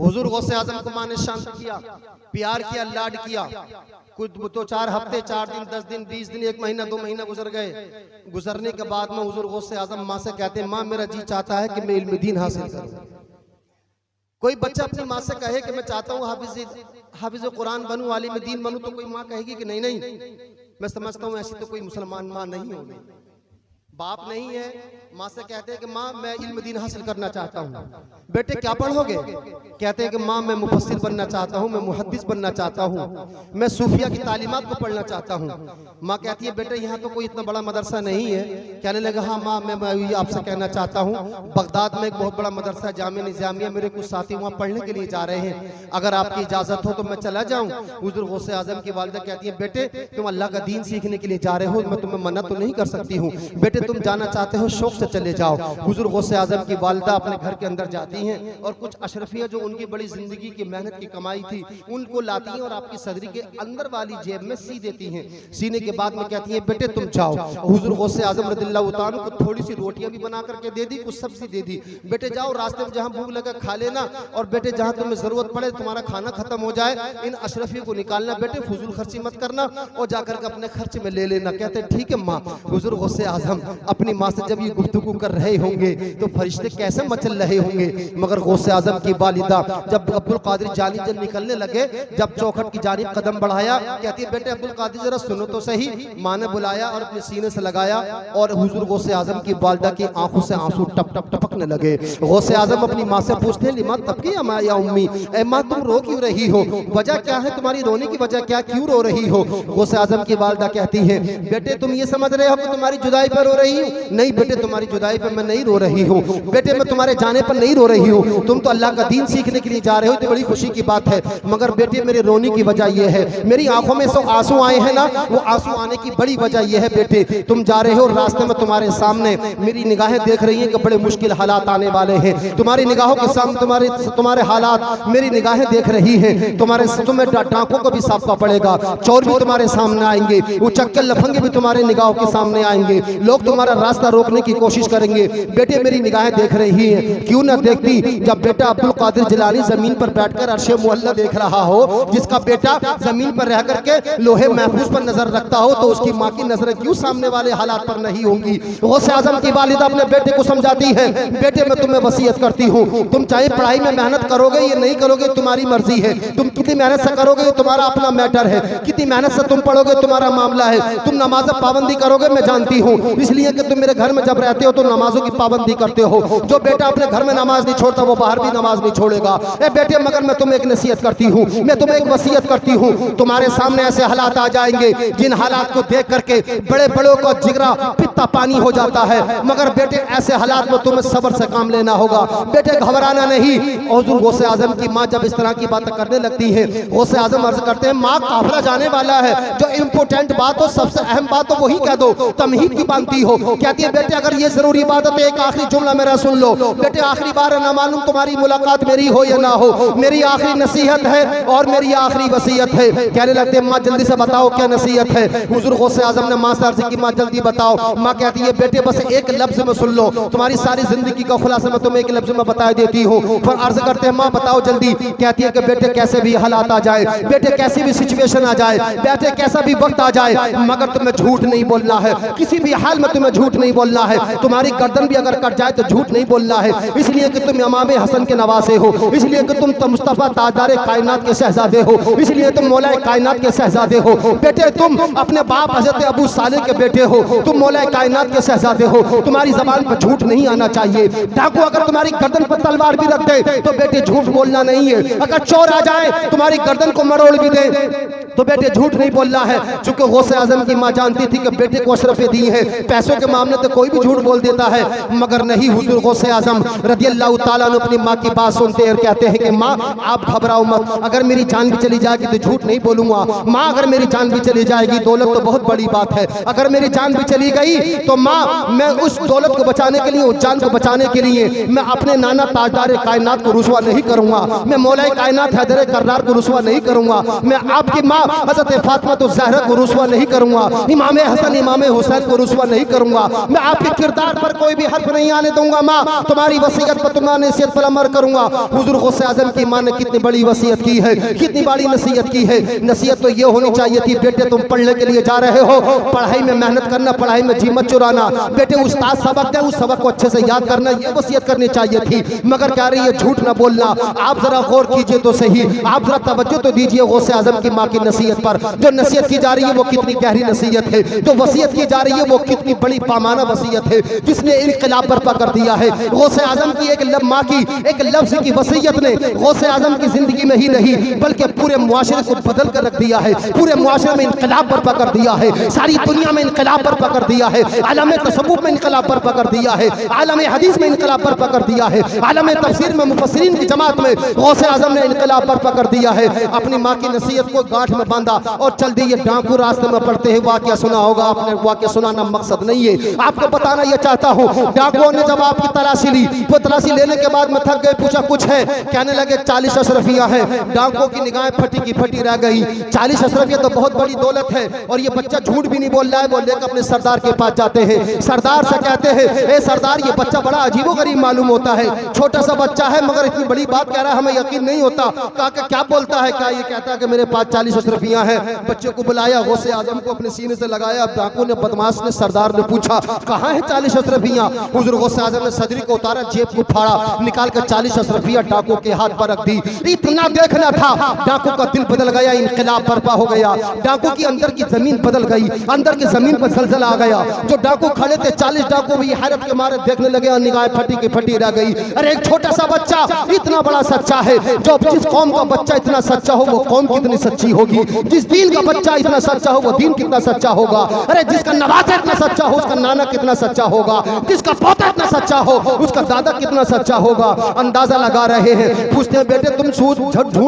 हुजूर गौसे आजम को माँ ने शांत किया, प्यार किया, लाड किया। कुछ 2-4 हफ्ते, 4 दिन, 10 दिन, 20 दिन, 1 महीना, 2 महीना गुजर गए। गुजरने के बाद में हुजूर गौसे आजम माँ से कहते हैं, माँ मेरा जी चाहता है कि मैं इल्म दीन हासिल करूं। कोई बच्चा अपनी माँ से कहे कि मैं चाहता हूँ हाफिज कुरान बनूं, आलिम दीन बनूं, तो कोई माँ कहेगी कि नहीं नहीं, मैं समझता हूँ ऐसी तो कोई मुसलमान माँ नहीं होगी। बाप नहीं है, माँ से कहते हैं कि माँ मैं इल्म दीन हासिल करना चाहता हूँ। बेटे क्या पढ़ोगे? कहते हैं कि माँ मैं मुफस्सिर बनना चाहता हूँ, मैं मुहद्दिस बनना चाहता हूँ, मैं सूफिया की तालीमात को पढ़ना चाहता हूँ। माँ कहती है बेटे यहाँ तो कोई इतना बड़ा मदरसा नहीं है। कहने लगा हाँ माँ मैं आपसे कहना चाहता हूँ, बगदाद में एक बहुत बड़ा मदरसा जामिया निज़ामिया, मेरे कुछ साथी वहाँ पढ़ने के लिए जा रहे हैं, अगर आपकी इजाज़त हो तो मैं चला जाऊँ। हुज़ूर गौसे आज़म की वालिदा कहती है बेटे तुम अल्लाह का दीन सीखने के लिए जा रहे हो, मैं तुम्हें मना तो नहीं कर सकती हूँ, बेटे तुम जाना चाहते हो शौक से चले जाओ। हुजूर गौसे आजम की वालिदा अपने घर के अंदर जाती हैं और कुछ अशरफिया जो उनकी बड़ी जिंदगी की मेहनत की कमाई थी उनको लाती हैं और आपकी सदरी के अंदर वाली जेब में सी देती हैं। सीने के बाद में कहती हैं बेटे तुम जाओ। हुजूर गौसे आजम रज़ियल्लाहु ताला को थोड़ी सी रोटियां भी बना करके दे दी, कुछ सब्जी दे दी, बेटे जाओ रास्ते में जहाँ भूख लगा खा लेना, और बेटे जहाँ तुम्हें जरूरत पड़े तुम्हारा खाना खत्म हो जाए इन अशरफियों को निकालना, बेटे फजूल खर्ची मत करना और जाकर के अपने खर्च में ले लेना। कहते ठीक है माँ। हुजूर गौसे आजम अपनी माँ से जब ये गुफ्तगू कर रहे होंगे तो फरिश्ते कैसे मचल रहे होंगे, मगर गौसे आजम की वालिदा जब अब्दुल कादिर जानी जब निकलने लगे, जब चौखट की जानिब कदम बढ़ाया, कहती है बेटे अब्दुल कादिर जरा सुनो तो सही। माँ ने बुलाया और अपने सीने से लगाया और हुजूर गौसे आजम की वालिदा की आंखों से आंसू टप टप टपकने लगे। गौसे आजम अपनी माँ से पूछते हैं लिमा तबकी या उम्मी, ए माँ तुम रो क्यों रही हो, वजह क्या है, तुम्हारी रोने की वजह क्या, क्यों रो रही हो? गौसे आजम की वालिदा कहती है बेटे तुम ये समझ रहे हो कि तुम्हारी जुदाई पर रो रही हूँ? नहीं बेटे तुम्हारी जुदाई पर मैं नहीं रो रही हूँ, बेटे मैं तुम्हारे जाने पर नहीं रो रही हूँ, तुम तो अल्लाह का दीन सीखने के लिए जा रहे हो, तो बड़ी खुशी की बात है, मगर बेटे मेरे रोने की वजह यह है, मेरी आंखों में से आंसू आए हैं ना, वो आंसू आने की बड़ी वजह यह है बेटे तुम जा रहे हो रास्ते में तुम्हारे सामने मेरी निगाहें देख रही हैं कि बड़े मुश्किल हालात आने वाले हैं, तुम्हारी निगाहों के सामने तुम्हारे हालात मेरी निगाहें देख रही हैं, तुम्हें डाकुओं को भी साफा पड़ेगा, चोर भी तुम्हारे सामने आएंगे, वो चक्कर लफंगे भी तुम्हारे निगाहों के सामने आएंगे, लोग तुम्हारा रास्ता रोकने की कोशिश करेंगे, बेटे मेरी निगाहें देख रही हैं। क्यों ना देखती जब बेटा अब्दुल कादिर जिलानी जमीन पर बैठकर अर्शे मुअल्ला देख रहा हो, जिसका बेटा जमीन पर रह करके लोहे महफूज पर नजर रखता हो, तो उसकी माँ की नजरें क्यों सामने वाले हालात पर नहीं होंगी? गौसे आजम की वालिदा अपने बेटे को समझाती है बेटे मैं तुम्हें वसीयत करती हूँ, तुम चाहे पढ़ाई में मेहनत करोगे ये नहीं करोगे तुम्हारी मर्जी है, तुम कितनी मेहनत से करोगे ये तुम्हारा अपना मैटर है, कितनी मेहनत से तुम पढ़ोगे तुम्हारा मामला है, तुम नमाज पाबंदी करोगे मैं जानती हूँ, इसलिए कि तुम मेरे घर में जब रहते हो तो नमाजों की पाबंदी करते हो, जो बेटा अपने घर में नमाज नहीं छोड़ता वो बाहर भी नमाज नहीं छोड़ेगा। ए बेटे मगर मैं तुम्हें एक नसीहत करती हूँ, मैं तुम्हें एक वसीयत करती हूँ, तुम्हारे सामने ऐसे हालात आ जाएंगे जिन हालात को देख करके बड़े बड़ों का जिगरा पित्ता पानी हो जाता है, मगर बेटे ऐसे हालात में तुम्हें सब्र से काम लेना होगा, बेटे घबराना नहीं। हुजूर गौसे आजम की माँ जब इस तरह की बातें करने लगती है, गौसे आजम अर्ज करते हैं माँ काफिला जाने वाला है, जो इम्पोर्टेंट बात हो सबसे अहम बात हो वही कह दो, तमहीद की बांधती हो। कहती है बेटे अगर ये जरूरी बात है तो एक आखिरी जुमला मेरा सुन लो, बेटे आखिरी बार ना मालूम तुम्हारी मुलाकात मेरी हो या ना हो, मेरी आखिरी नसीहत है और मेरी आखिरी वसीयत है। कहने लगते माँ जल्दी से बताओ क्या नसीहत है? हुजूर गौसे आजम ने माँ से अर्ज की माँ जल्दी बताओ। माँ कहती है बेटे बस एक लफ्ज में सुन लो, तुम्हारी सारी जिंदगी का खुलासा मैं तुम्हें एक लफ्ज में बता देती हूँ। फिर अर्ज करते हैं माँ बताओ जल्दी। कहती है कि बेटे कैसे भी हालात आ जाए, बेटे कैसी भी सिचुएशन आ जाए, बेटे कैसा भी वक्त आ जाए, मगर तुम्हें झूठ नहीं बोलना है, किसी भी हाल में तुम्हें झूठ नहीं बोलना है, तुम्हारी गर्दन भी अगर कट जाए तो झूठ नहीं बोलना है, इसलिए कि तुम इमाम हसन के नवासे हो, इसलिए कि तुम मुस्तफा ताजदार कायनात के शहजादे हो, इसलिए तुम मौला कायनात के शहजादे हो। बेटे तुम अपने बाप हजरत अबू सालेह के बेटे हो, तुम मौला कायनात के शहजादे हो, तुम्हारी जबान पर झूठ नहीं आना चाहिए। डाकू अगर तुम्हारी गर्दन पर तलवार भी रख दे तो बेटे झूठ बोलना नहीं है, अगर चोर आ जाए तुम्हारी गर्दन को मरोड़ भी दे तो बेटे झूठ नहीं बोलना है। चूंकि गौसे आजम की माँ जानती थी कि बेटे को अशरफे दी है, पैसों के मामले तो कोई भी झूठ बोल देता है, मगर नहीं, हुजूर गौसे आजम रज़ियल्लाहु ताला अन्हु अपनी माँ की बात सुनते हैं और कहते हैं कि माँ आप घबराओ मत, अगर मेरी जान भी चली जाएगी तो झूठ नहीं बोलूंगा। माँ अगर मेरी जान भी चली जाएगी, दौलत तो बहुत बड़ी बात है, अगर मेरी जान भी चली गई तो माँ मैं उस दौलत को बचाने के लिए, उस जान को बचाने के लिए मैं अपने नाना ताजदार कायनात को रुसवा नहीं करूंगा, मैं मौला कायनात हैदर कर्रार को रुसवा नहीं करूंगा, मैं आपकी माँ हज़रत फातिमा तो ज़हरा को रुसवा नहीं करूंगा, इमाम हसन इमाम हुसैन को रुसवा नहीं करूंगा, मैं आपके किरदार पर कोई भी हर्फ नहीं आने दूंगा। माँ तुम्हारी वसीयत पर तुम कलमा नसीहत पर अमल करूंगा। हुजूर गौसे आजम की माँ ने कितनी बड़ी वसीयत की है, कितनी बड़ी नसीहत की है। नसीहत तो ये होनी चाहिए थी, बेटे तुम पढ़ने के लिए जा रहे हो, पढ़ाई में मेहनत करना, पढ़ाई में जी मत चुराना, बेटे उस्ताद सबक दे, उस सबक को अच्छे से याद करना, ये वसीयत करनी चाहिए थी। मगर कह रही है झूठ ना बोलना। आप जरा गौर कीजिए तो सही, आप जरा तवज्जो तो दीजिए गौसे आजम की माँ की नसीहत पर। जो नसीहत की जा रही है वो कितनी गहरी नसीहत है, जो वसीयत की जा रही है वो कितनी बड़ी पामाना वसीयत है, जिसने इनकलाब बर्पा कर दिया है। गौसे आजम की एक माँ की एक लफ्ज की वसीयत ने गौसे आजम की जिंदगी में ही नहीं बल्कि पूरे मुआशरे को बदल कर रख दिया है, पूरे मुआशरे में इनकलाब बर्पा कर दिया है, सारी दुनिया में इनकलाब बर्पा कर दिया है, आलम तसव्वुफ में इनकलाब बर्पा कर दिया है, आलम हदीस में इनकलाब बर्पा कर दिया है, आलम तफसीर में मुफस्सिरीन की जमात में गौसे आजम ने इनकलाब बर्पा कर दिया है। अपनी माँ की नसीहत को गांठ में बांधा और चल दिए डाकू रास्ते में पड़ते हैं। वाकया सुना होगा आपने, वाकया सुनाना मकसद नहीं है, आपको बताना यह चाहता हूँ। डाकुओं ने जब आपकी तलाशी ली, वो तलाशी लेने के बाद में थक गए, पूछा कुछ है, कहने लगे 40 अशरफियां हैं। डाकुओं की निगाहें फटी की फटी रह गई। 40 अशरफियां तो बहुत बड़ी दौलत है और ये बच्चा झूठ भी नहीं बोल रहा है। वो लेकर अपने सरदार के पास जाते हैं, सरदार से कहते हैं ए सरदार ये बच्चा बड़ा अजीबोगरीब मालूम होता है, छोटा सा बच्चा है मगर इतनी बड़ी बात कह रहा है, हमें यकीन नहीं होता। कहा कि क्या बोलता है? क्या ये कहता है कि मेरे पास 40 अशरफियां हैं। बच्चे को बुलाया, गौसे आजम को अपने सीने से लगाया। डाकू ने, बदमाश ने, सरदार ने पूछा कहाँ है 40 अशरफियां? हुजूर गौसे आजम ने सदरी को उतारा, जेब को फाड़ा, निकाल कर 40 अशरफियां डाकू के हाथ पर रख दी। इतना देखना था, डाकू का दिल बदल गया, इनकलाब बर्पा हो गया। डाकू की अंदर की जमीन बदल गई, अंदर की जमीन पर जलजला आ गया। जो डाकू खड़े थे 40 डाकू भी हैरत के मारे देखने लगे और निगाहें फटी की फटी रह गई। अरे एक छोटा सा बच्चा इतना बड़ा सच्चा है। जो जिस कौम का बच्चा इतना सच्चा हो वो कौम कितनी सच्ची होगी। जिस दीन का बच्चा इतना सच्चा हो वो दीन कितना सच्चा होगा। अरे जिसका नवासा इतना सच्चा हो उसका नाना कितना सच्चा होगा, जिसका पोता इतना सच्चा हो उसका दादा कितना सच्चा होगा। अंदाजा लगा रहे हैं। पूछते हैं बेटे तुम झूठ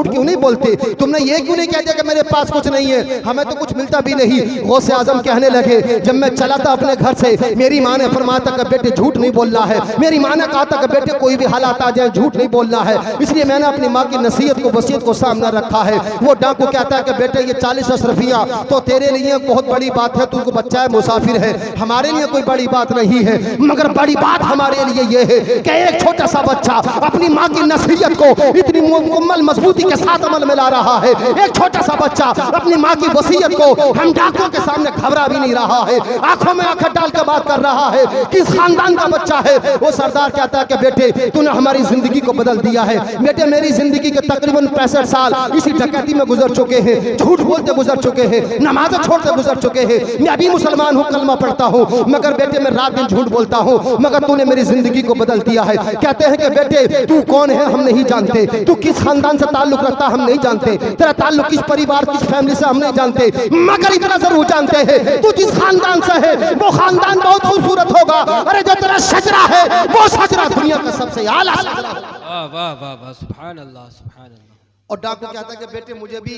क्यों नहीं बोलते, तुमने ये क्यों नहीं कह दिया कि मेरे पास कुछ नहीं है, हमें तो कुछ मिलता भी नहीं। गौसे आजम कहने लगे जब मैं चला था अपने घर से मेरी माँ ने फरमाया था कि बेटे झूठ नहीं बोलना है। मेरी माँ ने कहा था कि बेटे कोई भी हालात आ जाए झूठ नहीं बोलना है, इसलिए मैंने अपनी माँ की नसीहत को वसीयत को सामने रखा है। वो डाकू कहता है कि बेटे ये 40 अशरफियां तो तेरे लिए बहुत बड़ी बात है, तू बच्चा है, मुसाफिर है, हमारे लिए कोई बड़ी बात नहीं है। मगर बड़ी बात हमारे लिए ये है कि एक छोटा सा बच्चा अपनी माँ की नसीहत को इतनी मुकम्मल मजबूती के साथ अमल में ला रहा है। एक छोटा सा बच्चा अपनी माँ की वसीयत को हम डाकुओं के सामने घबरा भी नहीं रहा है, आंखों में आंखें डाल कर बात कर रहा है। किस खानदान का बच्चा है? वो सरदार कहता है कि बेटे तूने हमारी जिंदगी को बदल दिया है। बेटे मेरी जिंदगी के तकरीबन 65 साल इसी डकैती में गुजर चुके हैं, झूठ बोलते गुजर चुके हैं, नमाज़ छोड़ते गुजर चुके हैं। मैं अभी मुसलमान हूँ, कलमा पढ़ता हूँ, मगर बेटे मैं रात दिन झूठ बोलता हूँ, मगर तूने मेरी जिंदगी को बदल दिया है। कहते हैं कि बेटे तू कौन है हम नहीं जानते, तू किस खानदान से ताल्लुक रखता हम नहीं जानते, तेरा ताल्लुक किस परिवार किस फैमिली से हम नहीं जानते, मगर इतना जरूर जानते हैं तू जिस खानदान से है वो खानदान बहुत खूबसूरत होगा। अरे जो तेरा शजरा है वो शजरा दुनिया का सबसे आला शजरा। वाह वाह वाह वाह, सुभान अल्लाह सुभान अल्लाह। और डाकू कहता है कि बेटे मुझे भी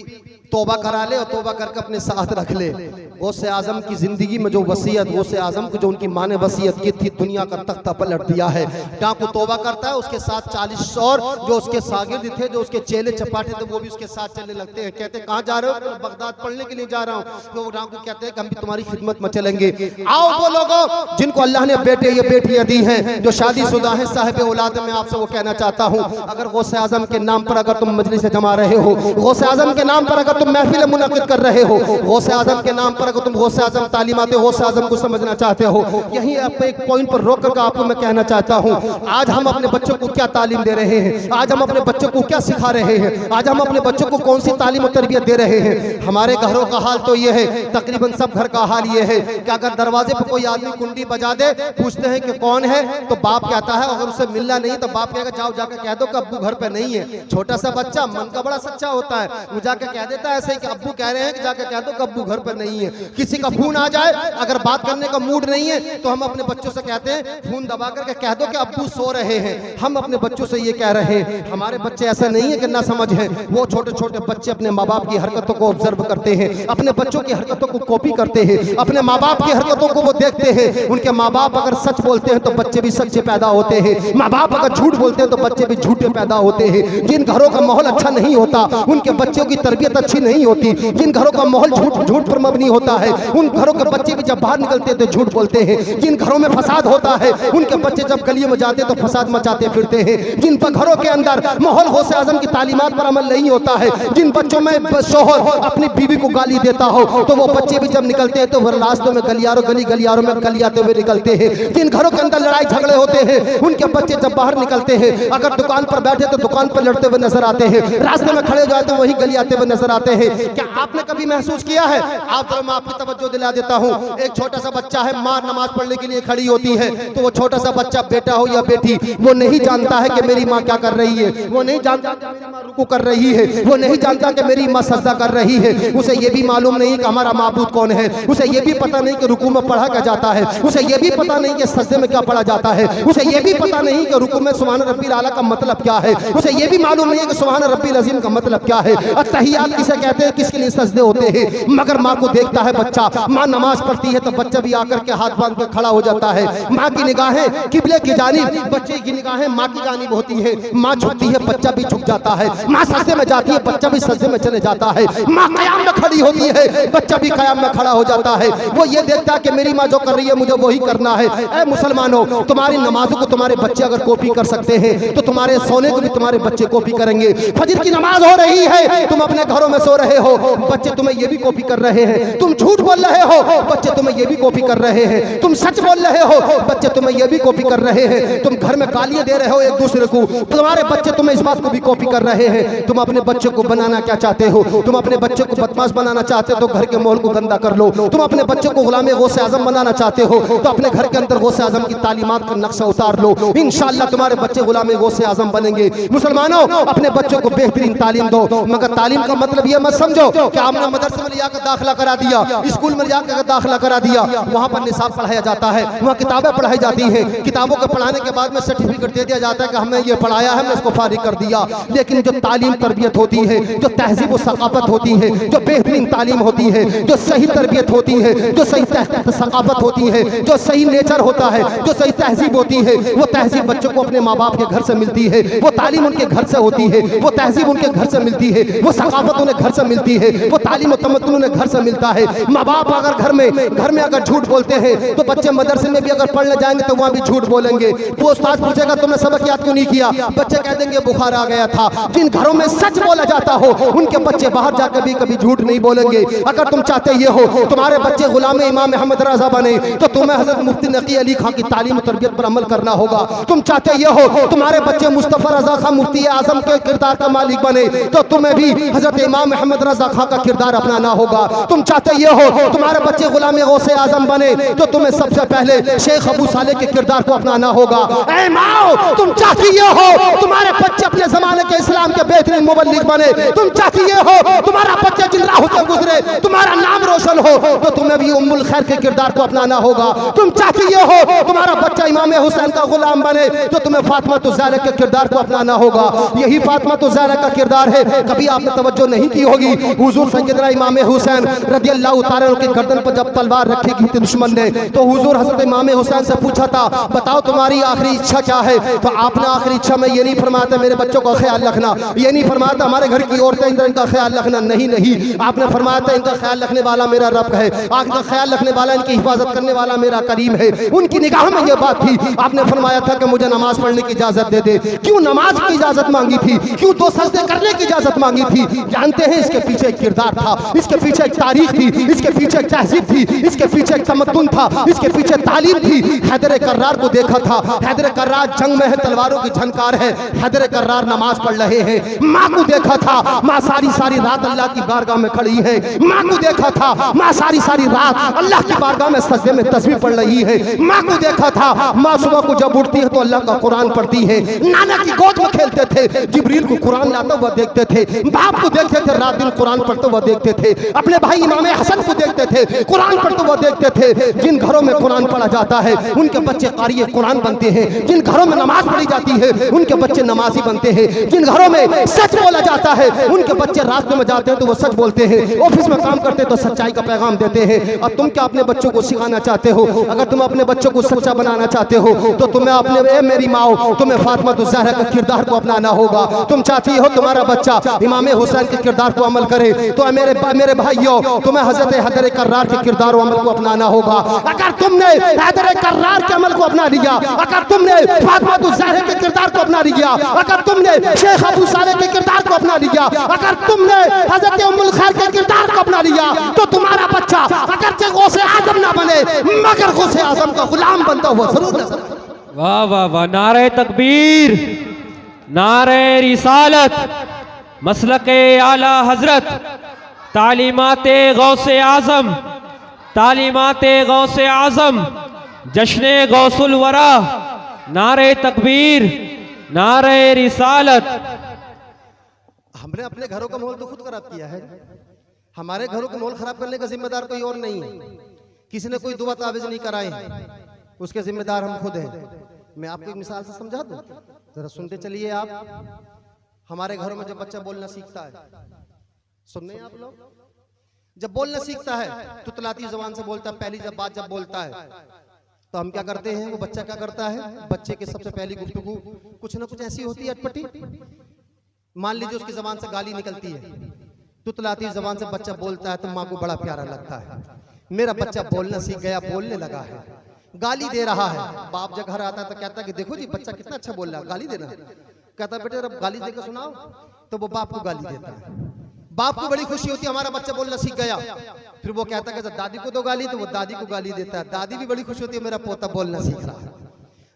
तौबा करा ले और तौबा करके अपने साथ रख ले। गौसे आजम की जिंदगी में जो वसीयत, गौसे आजम को जो उनकी माँ ने वसीयत की थी दुनिया का तख्ता पलट दिया है। डाकू तौबा करता है, उसके साथ 40 और जो उसके शागिर्द थे, जो उसके चेले चपाटे थे, वो भी उसके साथ चलने लगते हैं। कहते हैं कहाँ जा रहे हो? बगदाद पढ़ने के लिए जा रहा हूँ। तो डाकू कहते हैं कि हम भी तुम्हारी खिदमत में चलेंगे। आओ वो लोगों जिनको अल्लाह ने बेटे ये बेटियां दी हैं, जो शादीशुदा हैं, साहिब औलाद, मैं आपसे वो कहना चाहता हूँ अगर गौसे आजम के नाम पर अगर तुम मजलिस जमा रहे हो, गौसे आजम के नाम पर अगर तुम महफिल मुनक़िद कर रहे हो, गौसे आजम के नाम पर अगर तुम गौसे आजम तालीमात गौसे आजम को समझना चाहते हो, यहीं आपको एक पॉइंट पर रोक कर आपको मैं कहना चाहता हूँ आज हम अपने बच्चों को क्या तालीम दे रहे हैं, आज हम अपने बच्चों को क्या सिखा रहे हैं, आज हम अपने बच्चों को कौन सी तालीम और तरबियत दे रहे हैं। हमारे घरों का हाल तो ये है, तकरीबन सब घर का हाल ये है कि अगर दरवाजे पर कोई आदमी कुंडी बजा दे, पूछते हैं कि कौन है, तो बाप कहता है, अगर उससे मिलना नहीं तो बाप कहेगा जाओ जाकर कह दो कि अब्बू घर पे नहीं है। छोटा सा बच्चा मन का बड़ा सच्चा होता है, वो जाकर कह देता है ऐसे ही कि अब्बू कह रहे हैं कि जाकर कह दो कि अब्बू घर पर नहीं है। किसी का फोन आ जाए, अगर बात करने का मूड नहीं है तो हम अपने बच्चों से कहते हैं फोन दबा करके कह दो कि अब्बू सो रहे हैं। हम अपने बच्चों से ये कह रहे हैं। हमारे बच्चे ऐसा नहीं है कि ना समझ है, वो छोटे छोटे बच्चे अपने माँ बाप की हरकतों को ऑब्जर्व करते हैं, अपने बच्चों की हरकतों को कॉपी करते हैं, अपने माँ बाप की हरकतों को वो देखते हैं। उनके माँ बाप अगर सच बोलते हैं तो बच्चे भी सच्चे पैदा होते हैं, माँ बाप अगर झूठ बोलते हैं तो बच्चे भी झूठे पैदा होते हैं। जिन घरों का माहौल अच्छा नहीं होता, उनके बच्चों की तरबियत अच्छी नहीं होती, जिन घरों का माहौल झूठ पर मबनी होता है, उन घरों के बच्चे भी जब बाहर निकलते हैं तो झूठ बोलते हैं। जिन घरों में फसाद होता है उनके बच्चे जब गलियों में जाते तो फसाद मचाते फिरते हैं। जिन घरों के अंदर माहौल गौसे आजम की तालीमात पर अमल नहीं होता है, जिन बच्चों में शोहर अपनी बीवी को गाली देता हो तो वो बच्चे भी जब निकलते हैं तो वो रास्तों में गलियारों में गलियाते हुए निकलते हैं। जिन घरों के अंदर लड़ाई झगड़े होते हैं उनके बच्चे जब बाहर निकलते हैं, अगर दुकान पर बैठे तो दुकान पर लड़ते हुए नजर आते हैं, रास्ते में खड़े जाते तो वही गलियाते हुए नजर आते हैं। क्या आपने कभी महसूस किया है? आप जरा मैं आपकी तवज्जो दिला देता हूँ। एक छोटा सा बच्चा है, माँ नमाज पढ़ने के लिए खड़ी होती है तो वो छोटा सा बच्चा, बेटा हो या बेटी, वो नहीं जानता है कि मेरी माँ क्या कर रही है, वो नहीं जानता कि मेरी माँ रुकू कर रही है, वो नहीं जानता कि मेरी माँ सजदा कर रही है। उसे ये भी मालूम नहीं कि हमारा माबूद कौन है, उसे ये भी पता नहीं कि रुकू में पढ़ा क्या जाता है, उसे ये भी पता नहीं कि सजदे में क्या पढ़ा जाता है, उसे ये भी पता नहीं कि रुकू में सुभान रब्बिल आला का मतलब क्या है, उसे ये भी मालूम नहीं है कि सुभान रब्बिल अज़ीम का मतलब क्या है, अत्तहियात किसे कहते हैं, किसके लिए सजदे होते हैं। मगर माँ को देखता है बच्चा, माँ नमाज पढ़ती है तो बच्चा भी आकर के हाथ बांध के खड़ा हो जाता है। माँ की निगाहें किबले की जानिब, बच्चे की निगाहें माँ की जानिब होती है। माँ झुकती है, बच्चा भी झुक जाता है। माँ सजदे में जाती है, बच्चा भी सजदे में चले जाता है। माँ कयाम में खड़ी होती है, बच्चा भी कयाम में खड़ा हो जाता है। वो ये देखता है कि मेरी माँ जो कर रही है मुझे वही करना है। ऐ मुसलमानों, तुम्हारी नमाजों को तुम्हारे बच्चे अगर कॉपी कर सकते हैं तो तुम्हारे सोने को भी तुम्हारे बच्चे कॉपी करेंगे। फजर की नमाज हो रही है, तुम अपने घरों में सो रहे हो, बच्चे तुम्हें ये भी कॉपी कर रहे हैं। तुम झूठ बोल रहे हो, बच्चे तुम्हें ये भी कॉपी कर रहे हैं। तुम सच बोल रहे हो, बच्चे तुम्हें ये भी कॉपी कर रहे हैं। तुम घर में गालियां दे रहे हो एक दूसरे को, तुम्हारे बच्चे तुम्हें इस बात को भी कॉपी कर रहे हैं। तुम अपने बच्चों को बनाना क्या चाहते हो? तुम अपने बच्चों को बदमाश बनाना चाहते हो तो घर के माहौल को गंदा कर लो। तुम अपने बच्चों को गुलाम गौसे आजम बनाना चाहते हो तो अपने घर के अंदर गौसे आजम की तालीमात का नक्शा उतार लो। इंशाअल्लाह तुम्हारे बच्चे गुलाम गौसे आजम बनेंगे। मुसलमानों, अपने बच्चों को बेहतरीन तालीम दो, मगर तालीम का मतलब ये मत समझो कि आपने मदरसे में जाकर दाखिला करा दिया, स्कूल में जाकर दाखिला करा दिया, वहाँ पर निसाब पढ़ाया जाता है, वहाँ किताबें पढ़ाई जाती हैं, किताबों को पढ़ाने के बाद में सर्टिफिकेट दे दिया जाता है कि हमने ये पढ़ाया है, हमने इसको फारिग कर दिया। लेकिन जो तालीम तरबियत होती है, जो तहजीब व सकाफत होती है, जो बेहतरीन तालीम होती है, जो सही तरबियत होती है, जो सही सकाफत होती है, जो सही नेचर होता है, जो सही तहजीब होती है, वो तहजीब बच्चों को अपने माँ बाप के घर से मिलती है, वो तालीम उनके घर से होती है, वो तहजीब उनके घर से मिलती है, वो सकाफत उन्हें घर से मिलती है, वो तालीम और तमद्दुन उन्हें घर से मिलता है। माँ बाप अगर घर में अगर झूठ बोलते हैं तो बच्चे मदरसे में भी अगर पढ़ने जाएंगे तो वहाँ भी झूठ बोलेंगे। वो उस्ताद पूछेगा तुमने सबक याद क्यों नहीं किया, बच्चे कह देंगे बुखार आ गया था। जिन घरों में सच बोला जाता हो उनके बच्चे बाहर जाकर भी कभी झूठ नहीं बोलेंगे। अगर तुम चाहते ये हो तुम्हारे बच्चे गुलाम इमाम अहमद रजा बने तो तुम्हें हजरत मुफ्ती नकी अली खां की तालीम और तरबियत पर अमल करना होगा। तुम चाहते ये हो तुम्हारे बच्चे मुस्तफा रजा खां मुफ्ती आजम के किरदार का मालिक बने तो तुम्हें भी हजरत इमाम अहमद रजा खां का किरदार अपनाना होगा। तुम चाहते ये हो तुम्हारे बच्चे गुलाम गौसे आजम बने तो तुम्हें सबसे पहले शेख अबू सालेह के किरदार को अपनाना होगा। ऐ माओ, तुम चाहती ये हो तुम्हारे बच्चे अपने जमाने के इस्लाम के बेहतरीन मुबल्लिग बने, तुम चाहती ये हो तुम्हारा बच्चा जिन राहों से गुजरे तुम्हारा नाम रोशन हो तो तुम्हें भी उम्मुल खैर के किरदार को अपनाना होगा। तुम चाहती ये हो तुम्हारा बच्चा इमाम हुसैन का गुलाम बने तो तुम्हें फातिमा ज़हरा के किरदार को अपनाना होगा। यही फातिमा ज़हरा का किरदार है। कभी आपने तवज्जो नहीं की होगी, हुजूर सैयदना इमाम हुसैन रज़ियल्लाहु ताला अन्हु की गर्दन पर जब तलवार रखी गई थी दुश्मन ने तो हुजूर हजरत इमाम हुसैन से पूछा था बताओ तुम्हारी आखिरी इच्छा क्या है? तो आपने आखिरी इच्छा में ये नहीं फरमाया मेरे बच्चों का ख्याल रखना, ये नहीं फरमाया हमारे घर की औरतें इनका ख्याल रखना, नहीं नहीं, आपने फरमाया था इनका ख्याल रखने वाला मेरा रब है, आपका ख्याल रखने वाला इनकी हिफाजत करने वाला मेरा करीम है। उनकी निगाह में ये बात थी। आपने फरमाया था कि मुझे नमाज पढ़ने की इजाजत दे दे। क्यों नमाज की इजाजत मांगी थी? क्यों दो सजदे करने की इजाजत मांगी थी? जानते हैं इसके पीछे एक किरदार था, इसके पीछे एक तारीख थी, इसके पीछे एक तहजीब थी, इसके पीछे एक तमद्दुन था, इसके पीछे तालीम थी। हैदर कर्रार को देखा था, हैदर कर्रार जंग में है, तलवारों की झनकार है, हैदर कर्रार नमाज पढ़ रहे हैं। माँ को देखा था, माँ सारी सारी रात अल्लाह की बारगाह में खड़ी है। माँ को देखा था, माँ सारी सारी रात अल्लाह की बारगाह में सजदे में तस्बीह पढ़ रही है। माँ को देखा था, माँ सुबह को जब उठती है तो अल्लाह का कुरान पढ़ती है। नाना की गोद में खेलते थे, जिब्रील को कुरान लाता हुआ देखते थे। बाप को देखते थे, रात दिन कुरान पढ़ते हुआ देखते थे। अपने भाई इमाम हसन को देखते थे, कुरान पढ़ते हुआ देखते थे। जिन घरों में कुरान पढ़ा जाता है उनके बच्चे कारी कुरान बनते हैं। जिन घरों में नमाज पढ़ी जाती है उनके बच्चे नमाजी बनते हैं। जिन घरों में सच बोला जाता है उनके बच्चे रास्ते में जाते हैं तो वो सच बोलते हैं, ऑफिस में काम करते हैं तो सच्चाई का पैगाम देते हैं। और तुम क्या अपने बच्चों को सिखाना चाहते हो? अगर तुम अपने बच्चों को सच्चा बनाना चाहते हो तो तुम्हें अपने मेरी माँ तुम्हें फातिमा ज़हरा का किरदार को अपनाना होगा। तुम चाहती हो तुम्हारा बच्चा इमाम हुसैन के किरदार को अमल करे, तो मेरे भाइयों तुम्हें हजरत हैदर कर्रार के किरदार अमल को अपनाना होगा। अगर तुमने हैदर कर्रार के अमल को अपना लिया, अगर तुमने फातिमा ज़हरा के किरदार को अपना लिया, अगर तुमने शेख अबू सालेह के किरदार को अपना लिया, अगर तुमने हजरत उम्मुल खैर के किरदार को अपना लिया, तो तुम्हारा बच्चा अगर गौसे आजम ना बने मगर गौसे आजम का गुलाम बनता हुआ जरूर नजर आए। वाह वाह वाह, नारे तकबीर, नारे रिसालत, मसलके आला हजरत, तालीमाते गौसे आजम, तालीमाते गौसे आजम, जश्ने गौसुल वरा, नारे तकबीर, नारे रिसालत। हमने अपने घरों का माहौल तो खुद खराब किया है। हमारे घरों का माहौल खराब करने का जिम्मेदार कोई और नहीं है। किसी ने कोई दुआ तावीज़ नहीं कराए, उसके जिम्मेदार हम खुद हैं। मैं आपको एक मिसाल से समझा दूं, जरा सुनते चलिए आप। हमारे घरों में जब बच्चा बोलना सीखता है, सुनने आप लोग, जब बोलना सीखता है तो तुतलाती ज़बान से बोलता है। पहली बात जब बोलता है तो हम क्या करते हैं, वो बच्चा क्या करता है, बच्चे की सबसे पहली गुफ्तगू कुछ ना कुछ ऐसी होती है अटपटी। मान लीजिए उसकी जबान से गाली निकलती है, तुतलाती जबान से बच्चा बोलता है तो माँ को बड़ा प्यारा लगता है। मेरा बच्चा बोलना सीख गया, बोलने लगा है, गाली दे रहा है। बाप जब घर आता है तो कहता है कि देखो जी बच्चा कितना अच्छा बोल रहा है, गाली देना। कहता है बेटे अब गाली देकर सुनाओ, तो वो बाप को गाली देता है। बाप को बड़ी खुशी होती है हमारा बच्चा बोलना सीख गया। फिर वो कहता है कि दादी को दो गाली, तो वो दादी को गाली देता है। दादी भी बड़ी खुशी होती है मेरा पोता बोलना सीख रहा है।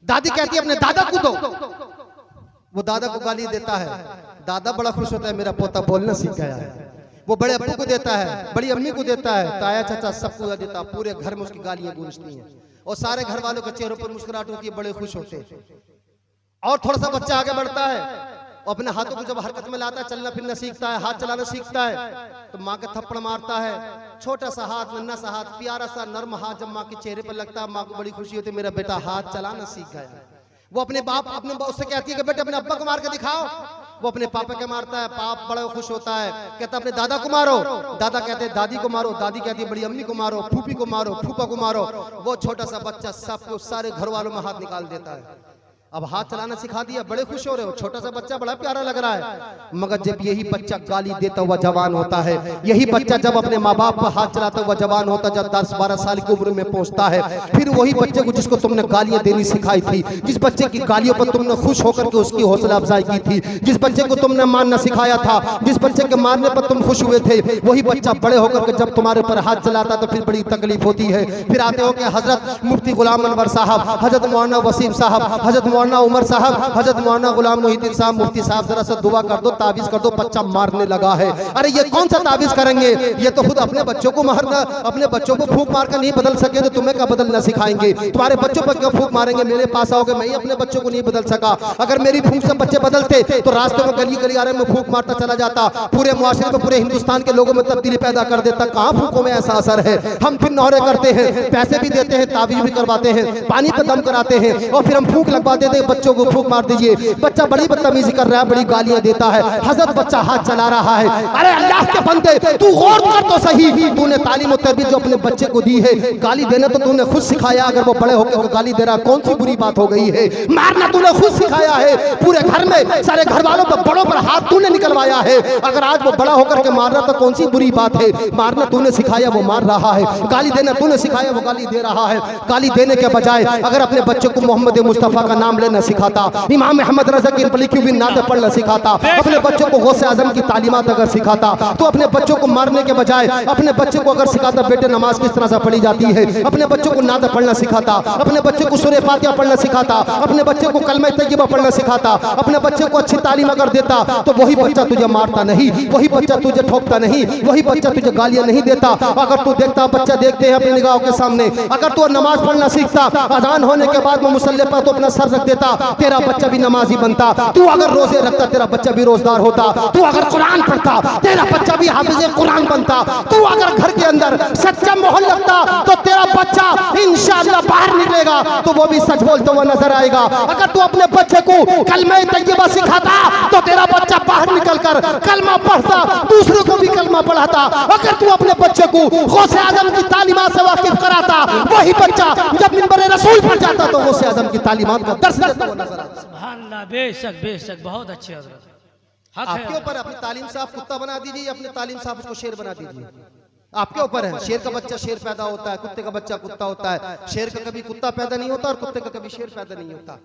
दादी कहती है अपने दादा को दो, वो दादा को गाली देता है। दादा बड़ा खुश होता है मेरा पोता बोलना सीख गया है। वो बड़े अब्बू को देता है, बड़ी अम्मी को देता है, ताया चाचा सबको देता है। पूरे घर में उसकी गालियां गूंजती हैं और सारे घर वालों के चेहरों पर मुस्कुराहट होती है, बड़े खुश होते हैं। और थोड़ा सा बच्चा आगे बढ़ता है, अपने हाथों को जब हरकत में लाता है, चलना फिरना सीखता है, हाथ चलाना सीखता है, तो माँ का थप्पड़ मारता है। छोटा सा हाथ, नन्हा सा हाथ, प्यारा सा नर्म हाथ जब माँ के चेहरे पर लगता है, माँ को बड़ी खुशी होती है मेरा बेटा हाथ चलाना सीख गया। वो अपने बाप से कहती है कि बेटे अपने अब्बा को मार के दिखाओ। वो अपने पापा के मारता है, पाप बड़ा खुश होता है, कहता है अपने दादा को मारो। दादा कहते हैं दादी को मारो, दादी कहती है बड़ी अम्मी को मारो, फूफी को मारो, फूफा को मारो। वो छोटा सा बच्चा सबको सारे घर वालों में हाथ निकाल देता है। अब हाथ चलाना सिखा दिया, बड़े खुश हो रहे हो, छोटा सा बच्चा बड़ा प्यारा लग रहा है। मगर जब यही बच्चा गाली देता हुआ जवान होता है, यही बच्चा जब अपने माँ बाप पर हाथ चलाता हुआ जवान होता, जब 10-12 साल की उम्र में पहुंचता है, फिर वही बच्चे को जिसको तुमने गालियां देनी सिखाई थी, जिस बच्चे की गालियों पर तुमने खुश होकर के उसकी हौसला अफजाई की थी, जिस बच्चे को तुमने मारना सिखाया था, जिस बच्चे के मारने पर तुम खुश हुए थे, वही बच्चा बड़े होकर के जब तुम्हारे ऊपर हाथ चलाता तो फिर बड़ी तकलीफ होती है। फिर आते हो कि हजरत मुफ्ती गुलाम अनवर साहब, हजरत मौलाना वसीम साहब, हजरत मौलाना उमर साहब, हजरत मौलाना गुलाम मोहिद्दीन साहब, मुफ्ती साहब जरा सा दुआ कर दो, ताबीज कर दो, बच्चा मारने लगा है। अरे ये कौन सा ताबीज करेंगे, ये तो खुद अपने बच्चों को मारना, अपने बच्चों को फूंक मार कर नहीं बदल सके तो तुम्हें क्या बदलना सिखाएंगे। तुम्हारे बच्चों पर क्या फूंक मारेंगे, मेरे पास आओगे, मैं ही अपने बच्चों को नहीं बदल सका। अगर मेरी फूंक से बच्चे बदलते तो रास्ते में गली गलियारे में फूंक मारता चला जाता, पूरे मुआशरे में, पूरे हिंदुस्तान के लोगों में तब्दीली पैदा कर देता। कहाँ फूंकों में ऐसा असर है। हम फिर नौरे करते हैं, पैसे भी देते हैं, ताबीज भी करवाते हैं, पानी पर दम कराते हैं और फिर हम फूंक लगवा देते हैं, बच्चों को फूंक मार दीजिए। बच्चा बड़ी बदतमीजी कर रहा है, बड़ी गालियां देता है, हजरत बच्चा हाथ चला रहा है। अरे अल्लाह के बंदे तू गौर कर तो सही, तूने तालीम और तरबियत जो अपने बच्चे को दी है, गाली देना तो तूने खुद सिखाया। अगर वो बड़े होकर गाली दे रहा, कौन सी बुरी बात हो गई है। मारना तूने खुद सिखाया है, पूरे घर में सारे घर वालों पर, बड़ों पर हाथ तूने निकलवाया है। अगर आज वो बड़ा होकर के मार रहा तो कौन सी बुरी बात है। मारना तूने सिखाया, वो मार रहा है। गाली देना तूने सिखाया, वो गाली दे रहा है। गाली देने के बजाय अगर अपने बच्चों को मोहम्मद मुस्तफ़ा का नाम लेना सिखाता, इमाम अहमद रज़ा की लिखी हुई नाते पढ़ना सिखाता, अपने बच्चों को गौसे आज़म की तालीमात अगर सिखाता, तो अपने बच्चों को मारने के बजाय अपने बच्चे को अगर सिखाता बेटे नमाज किस तरह से पढ़ी जाती है, अपने बच्चों को नाते पढ़ना सिखाता, अपने बच्चे को सूरह फातिहा पढ़ना सिखाता, अपने बच्चे को कलमा तय्यबा पढ़ना सिखाता, अपने बच्चे को अच्छी तालीम अगर देता, तो वही बच्चा तुझे मारता नहीं, वही बच्चा तुझे ठोकता नहीं, वही बच्चा तुझे गालियां नहीं देता। अगर तू देखता, बच्चा देखते हैं अपनी निगाहों के सामने, अगर तू नमाज पढ़ना सीखता, अजान होने के बाद वो मुसल्ले पर तो अपना सर रख देता, तेरा बच्चा भी नमाजी बनता। तू अगर रोजे रखता, तेरा बच्चा भी रोजदार होता। तू अगर कुरान पढ़ता, तेरा बच्चा भी हाफिज़े कुरान बनता। तू अगर घर के अंदर सच्चा माहौल लगता, तो तेरा बच्चा इंशाअल्लाह बाहर निकलेगा तो वो भी सच बोलता हुआ नजर आएगा। अगर तू अपने बच्चे को कलमा तय्यबा सिखाता, तो तेरा बच्चा बाहर निकलकर कलमा पढ़ता, दूसरों को भी कलमा पढ़ाता। अगर तू अपने बच्चे को गौसे आज़म की तालीमात से वाकिफ कराता, वही बच्चा जब मिंबर रसूल पर जाता तो गौसे आज़म की तालीमात का दर्स देता हुआ नजर आता। सुभान अल्लाह, बेशक बेशक, बहुत अच्छे हजरत। आपके ऊपर अपनी तालीम से आप कुत्ता बना दीजिए या अपनी तालीम से आप उसको शेर बना दीजिए, आपके ऊपर है। शेर का बच्चा शेर पैदा होता है, कुत्ते का बच्चा कुत्ता होता है। शेर का कभी कुत्ता पैदा नहीं होता और कुत्ते का कभी शेर पैदा नहीं होता,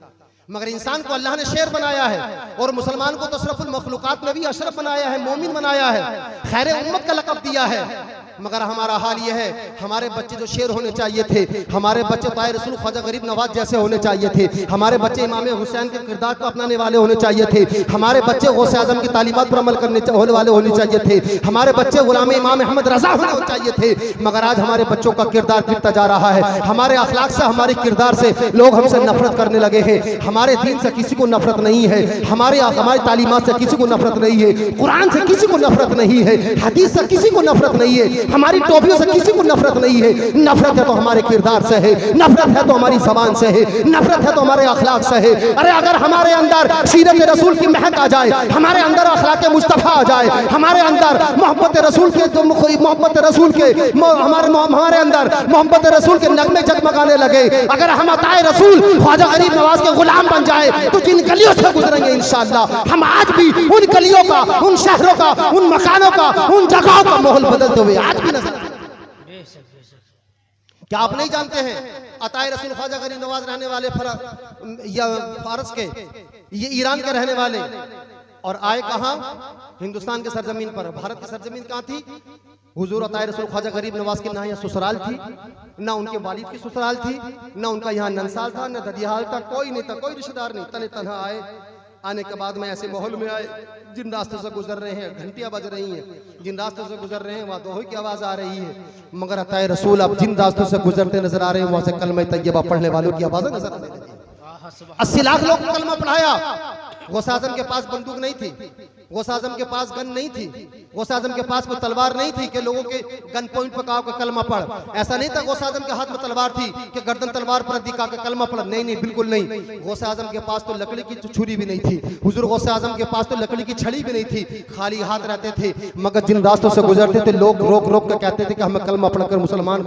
मगर इंसान को अल्लाह ने शेर बनाया है और मुसलमान को तो अशरफुल मखलूकात में भी अशरफ बनाया है, मोमिन बनाया है, खैर उम्मत का लक़ब दिया है। मगर हमारा हाल यह है, हमारे बच्चे जो शेर होने चाहिए थे, हमारे बच्चे ताए रसूल ख्वाजा गरीब नवाज जैसे होने चाहिए थे, हमारे बच्चे इमाम हुसैन के किरदार को अपनाने वाले होने चाहिए थे, हमारे बच्चे गौसे आजम की तालीमात पर अमल करने होने वाले होने चाहिए थे, हमारे बच्चे गुलाम इमाम अहमद रजा होने चाहिए थे। मगर आज हमारे बच्चों का किरदार गिरता जा रहा है, हमारे अखलाक से, हमारे किरदार से लोग हमसे नफरत करने लगे हैं। हमारे दीन से किसी को नफरत नहीं है, हमारी तालीमात से किसी को नफरत नहीं है, कुरान से किसी को नफरत नहीं है, हदीस से किसी को नफरत नहीं है, हमारी टोपियों से किसी को नफरत नहीं है। नफरत है तो हमारे किरदार से है, नफरत है तो हमारी ज़बान से है, नफरत है तो हमारे अखलाक से है। अरे अगर हमारे अंदर सीरत रसूल की महक आ जाए, हमारे अंदर अखलाक मुस्तफ़ा आ जाए, हमारे अंदर मोहब्बत रसूल के हमारे अंदर मोहब्बत रसूल के नगमे जगमगाने लगे, अगर हम अताए रसूल ख्वाजा गरीब नवाज के गुलाम बन जाए तो जिन गलियों से गुजरेंगे इंशाअल्लाह हम आज भी उन गलियों का, उन शहरों का, उन मकानों का, उन जगहों का माहौल बदलते हुए आज भी नजर। क्या आप नहीं जानते हैं अताए रसूल ख्वाजा गरीब नवाज रहने वाले फारस के, ये ईरान के रहने वाले, और आए कहां? हिंदुस्तान के सरजमीन पर। भारत की सरजमीन कहां थी? हुजूर अताए रसूल ख्वाजा गरीब नवाज के ना यहाँ ससुराल थी, ना उनके वालिद की ससुराल थी, ना उनका यहाँ नंसाल था, ना ददियाल था, कोई नहीं था, कोई रिश्तेदार नहीं। तने तनहा आए, आने के बाद में ऐसे माहौल में आए, जिन रास्तों से गुजर रहे हैं घंटियां बज रही हैं, जिन रास्तों से गुजर रहे हैं वहाँ दोहे की आवाज़ आ रही है, मगर अताए रसूल अब जिन रास्तों से गुजरते नजर आ रहे हैं वहाँ से कलमा तैयबा पढ़ने वालों की आवाज़ें नजर आने लगी। 80 लाख लोग को कलमा पढ़ाया। गौसे आज़म के पास बंदूक नहीं थी, गौसे आज़म के पास गन नहीं थी, गौसे आज़म के पास कोई तलवार नहीं थी कि लोगों के गन पॉइंट पर कहा कि कलमा पढ़। ऐसा नहीं था गौसे आज़म के हाथ में तलवार थी कि गर्दन तलवार पर दिखा के कलमा पढ़। नहीं नहीं, बिल्कुल नहीं। गौसे आज़म के पास तो लकड़ी की छुरी भी नहीं थी, हुजूर गौसे आज़म के पास तो लकड़ी की छड़ी भी नहीं थी, खाली हाथ रहते थे। मगर जिन रास्तों से गुजरते थे लोग रोक रोक कर कहते थे कि हमें कलमा पढ़कर मुसलमान।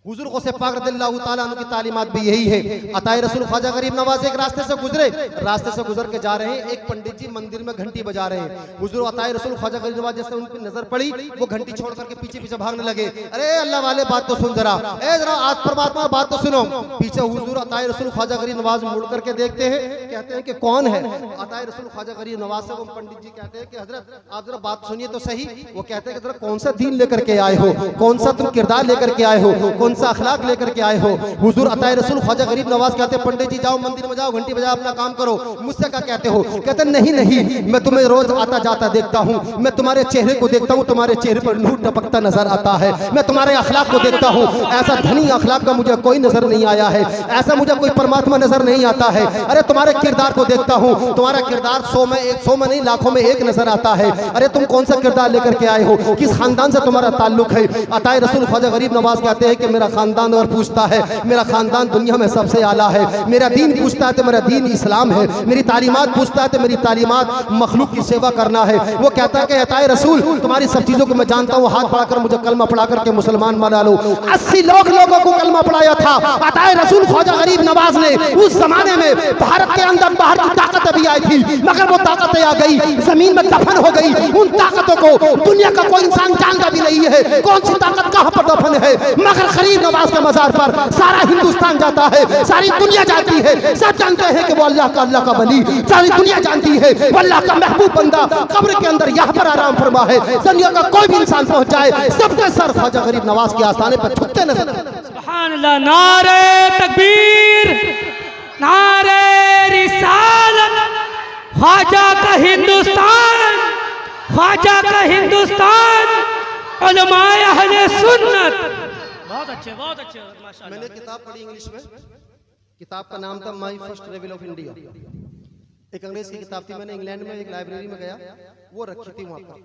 हुजूर गौसे पाक रज़ियल्लाहु ताला अन्हु की तालीमात भी यही है। अताए रसूल ख्वाजा गरीब नवाज एक रास्ते से गुजरे, रास्ते से गुजर के जा रहे हैं, एक पंडित जी मंदिर में घंटी बजा रहे हैं। हुजूर अताए रसूल ख्वाजा गरीब नवाज जैसे उन पर नजर पड़ी, वो घंटी छोड़ करके पीछे पीछे भागने लगे। अरे अल्लाह वाले बात तो सुन जरा, जरा आज परमात्मा बात तो सुनो। पीछे हुजूर अताए रसूल ख्वाजा गरीब नवाज मुड़ करके देखते हैं, कहते हैं कि कौन है? अताए रसूल ख्वाजा गरीब नवाज से वो पंडित जी कहते हैं कि हजरत आप जरा बात सुनिए तो सही। वो कहते हैं कि जरा कौन सा दीन लेकर के आए हो, कौन सा तुम किरदार लेकर के आए हो, कौन सा अखलाक लेकर के आए हो? हुजूर अताए रसूल ख्वाजा गरीब नवाज कहते हैं पंडित जी जाओ मंदिर में जाओ, घंटी बजाओ, अपना काम करो। मुझसे क्या कहते हो? कहते नहीं नहीं, मैं तुम्हें रोज आता जाता देखता हूँ, मैं तुम्हारे चेहरे को देखता हूँ, तुम्हारे चेहरे पर नूर टपकता नजर आता है, मैं तुम्हारे अखलाक को देखता हूँ, ऐसा धनी अखलाक का मुझे कोई नजर नहीं आया है, ऐसा मुझे कोई परमात्मा नजर नहीं आता है। अरे तुम्हारे किरदार को देखता हूँ, तुम्हारा किरदार 100 में नहीं लाखों में एक नजर आता है। अरे तुम कौन सा किरदार लेकर के आए हो, किस खानदान से तुम्हारा ताल्लुक है? अताए रसूल ख्वाजा गरीब नवाज कहते हैं कि मेरा खानदान और पूछता है, मेरा खानदान दुनिया में सबसे आला है, मेरा दीन पूछता है तो मेरा दीन इस्लाम है, मेरी तालीमात पूछता है तो मेरी तालीमात मखलूक की सेवा करना है। वो कहता है कि अताए रसूल तुम्हारी सब चीजों को मैं जानता हूँ, हाथ बढ़ाकर मुझे कलमा पढ़ा करके मुसलमान बना लो। 80 लोगों को कलमा पढ़ाया था अताए रसूल ख्वाजा गरीब नवाज ने। उस जमाने में भारत के अंदर बाहर की ताकतें भी आई थी, मगर वो ताकतें आ गई, जमीन में दफन हो गई। उन ताकतों को दुनिया का कोई इंसान जानता भी नहीं है कौन सी ताकत कहाँ पर दफन है, मगर गरीब नवाज के मजार पर सारा हिंदुस्तान जाता है, सारी दुनिया जानती है, सब जानते हैं कि वो अल्लाह का वली, सारी दुनिया जानती है वो अल्लाह का महबूब बंदा कब्र के अंदर यहाँ पर आराम फरमा है। दुनिया का कोई भी इंसान पहुंच जाए सबके सर ख्वाजा गरीब नवाज के आस्थाने पर झुकते नजर। सुभान अल्लाह, नारे तकबीर, नारे रिसालत, ख्वाजा का हिंदुस्तान, ख्वाजा का हिंदुस्तान, उलमाए अहले सुन्नत। बहुत अच्छे माशाअल्लाह। मैंने किताब पढ़ी इंग्लिश में, किताब का नाम था माई फर्स्ट रेवल ऑफ इंडिया। एक अंग्रेज की किताब थी, मैंने इंग्लैंड में एक लाइब्रेरी में गया, वो रखी थी वहाँ पर।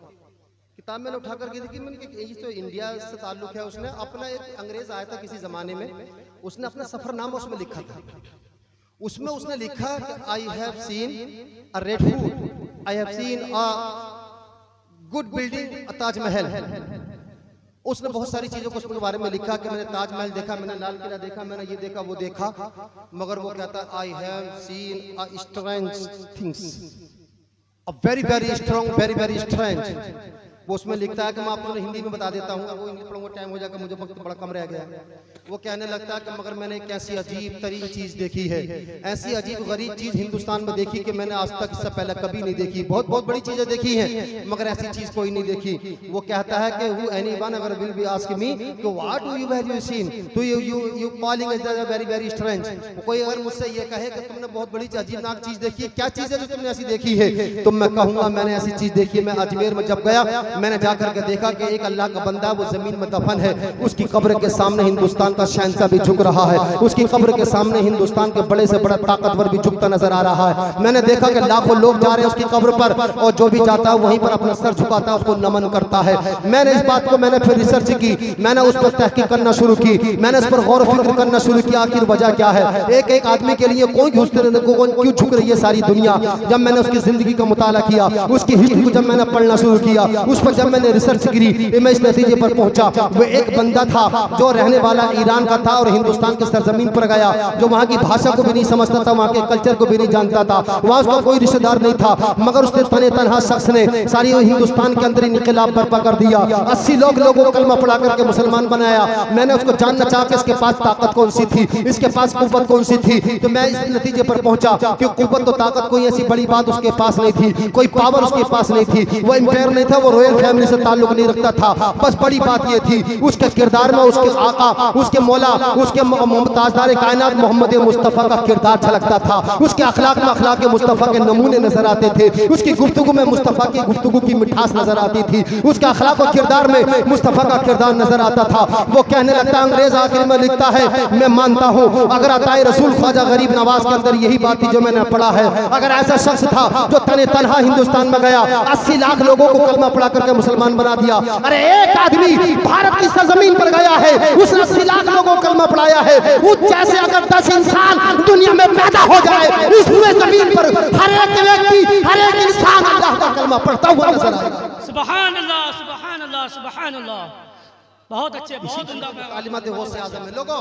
किताब मैंने उठा कर देखी, मैंने ये तो इंडिया से ताल्लुक है। उसने अपना, एक अंग्रेज आया था किसी जमाने में, उसने अपना सफरनामा उसमें लिखा था। उसमें उसने लिखा कि I have seen a red food, I have seen a good building, Taj Mahal. उसने बहुत सारी चीजों को उसके बारे में लिखा कि मैंने ताजमहल देखा, मैंने लाल किला देखा, मैंने ये देखा वो देखा, मगर वो कहता I have seen a strange things, a very very strong, very very strange. वो उसमें लिखता है कि मैं आपको हिंदी में बता देता हूँ, वो इंग्लिश पढ़ूंगा टाइम हो जाएगा, मुझे वक्त बड़ा कम रह गया। वो कहने लगता है कि मगर मैंने एक ऐसी अजीब तरीन चीज देखी है, ऐसी अजीब गरीब चीज हिंदुस्तान में देखी कि मैंने आज तक इससे पहले कभी नहीं देखी। बहुत बहुत बड़ी चीजें देखी हैं मगर ऐसी चीज कोई नहीं देखी। वो कहता है कि हु एनीवन अगर विल बी आस्क मी कि what do you have seen, तो you calling is very very strange. कोई अगर मुझसे ये कहे कि तुमने बहुत बड़ी अजीबनाक चीज देखी है, क्या चीज है जो तुमने ऐसी देखी है, तो मैं कहूंगा मैंने ऐसी चीज देखी है। मैं अजमेर में जब गया, मैंने जाकर के देखा कि एक अल्लाह का बंदा वो जमीन में दफन है, उसकी कब्र के सामने हिंदुस्तान का शहंशाह भी झुक रहा है, उसकी कब्र के सामने हिंदुस्तान के बड़े से बड़ा ताकतवर भी झुकता नजर आ रहा है। मैंने देखा कि लाखों लोग जा रहे हैं उसकी कब्र पर, और जो भी जाता है वहीं पर अपना सर झुकाता है, उसको नमन करता है। मैंने इस बात को मैंने फिर रिसर्च की, मैंने उस पर तहकीक करना शुरू की, मैंने उस पर गौर फिक्र करना शुरू किया आखिर वजह क्या है, एक एक आदमी के लिए क्यों झुक रही है सारी दुनिया। जब मैंने उसकी जिंदगी का मुताला किया, उसकी हिस्ट्री को जब मैंने पढ़ना शुरू किया, उस पर जब मैंने रिसर्च करी, मैं इस नतीजे पर पहुंचा वो एक बंदा था जो रहने वाला ईरान का था और हिंदुस्तान के सरजमीन पर गया, जो वहाँ की भाषा को भी नहीं समझता था, वहाँ के कल्चर को भी नहीं जानता था, वहाँ उसका कोई रिश्तेदार नहीं था, मगर उसने तने तनहा शख्स ने सारी हिंदुस्तान के अंदर इनकलाब बर्पा कर दिया। 80 लोगों को कलमा पढ़ा करके मुसलमान बनाया। मैंने उसको जानना चाहा कि इसके पास ताकत कौन सी थी, इसके पास कुव्वत कौन सी थी, तो मैं इस नतीजे पर पहुंचा कि कुव्वत तो ताकत कोई ऐसी बड़ी बात उसके पास नहीं थी, कोई पावर उसके पास नहीं थी, वो एम्पायर नहीं था, वो रॉयल फैमिली से ताल्लुक नहीं रखता था। बस बड़ी बात ये थी उसके किरदार में उसके आका, उसके मौला, उसके ताजदार कायनात मोहम्मद मुस्तफ़ा का किरदार झलकता था। उसके अखलाक में अखलाक मुस्तफ़ा के नमूने नजर आते थे, उसकी गुफ्तगू में मुस्तफ़ा की गुफ्तगू की मिठास नजर आती थी, उसके अखलाक और किरदार में मुस्तफ़ा का किरदार नजर आता था। वो कहने लगता, अंग्रेज आखिर में लिखता है, मैं मानता हूँ अगर अताए रसूल ख्वाजा गरीब नवाज के अंदर यही बात थी जो मैंने पढ़ा है, अगर ऐसा शख्स था जो तने तनहा हिंदुस्तान में गया, 80 लाख लोगों को कलमा पढ़ा करके मुसलमान बना दिया। अरे एक आदमी भारत की सरजमीन पर गया है, उसने 80 लाख लोगों को कलमा पढ़ाया है, वो जैसे अगर 10 इंसान दुनिया में पैदा हो जाए, इस पूरे जमीन पर हर एक व्यक्ति, हर एक इंसान अल्लाह का कलमा पढ़ता हुआ नजर आएगा। सुभान अल्लाह, सुभान अल्लाह, सुभान अल्लाह। बहुत अच्छे, बहुत उम्दा तालीमात गौसे आज़म है। लोगों,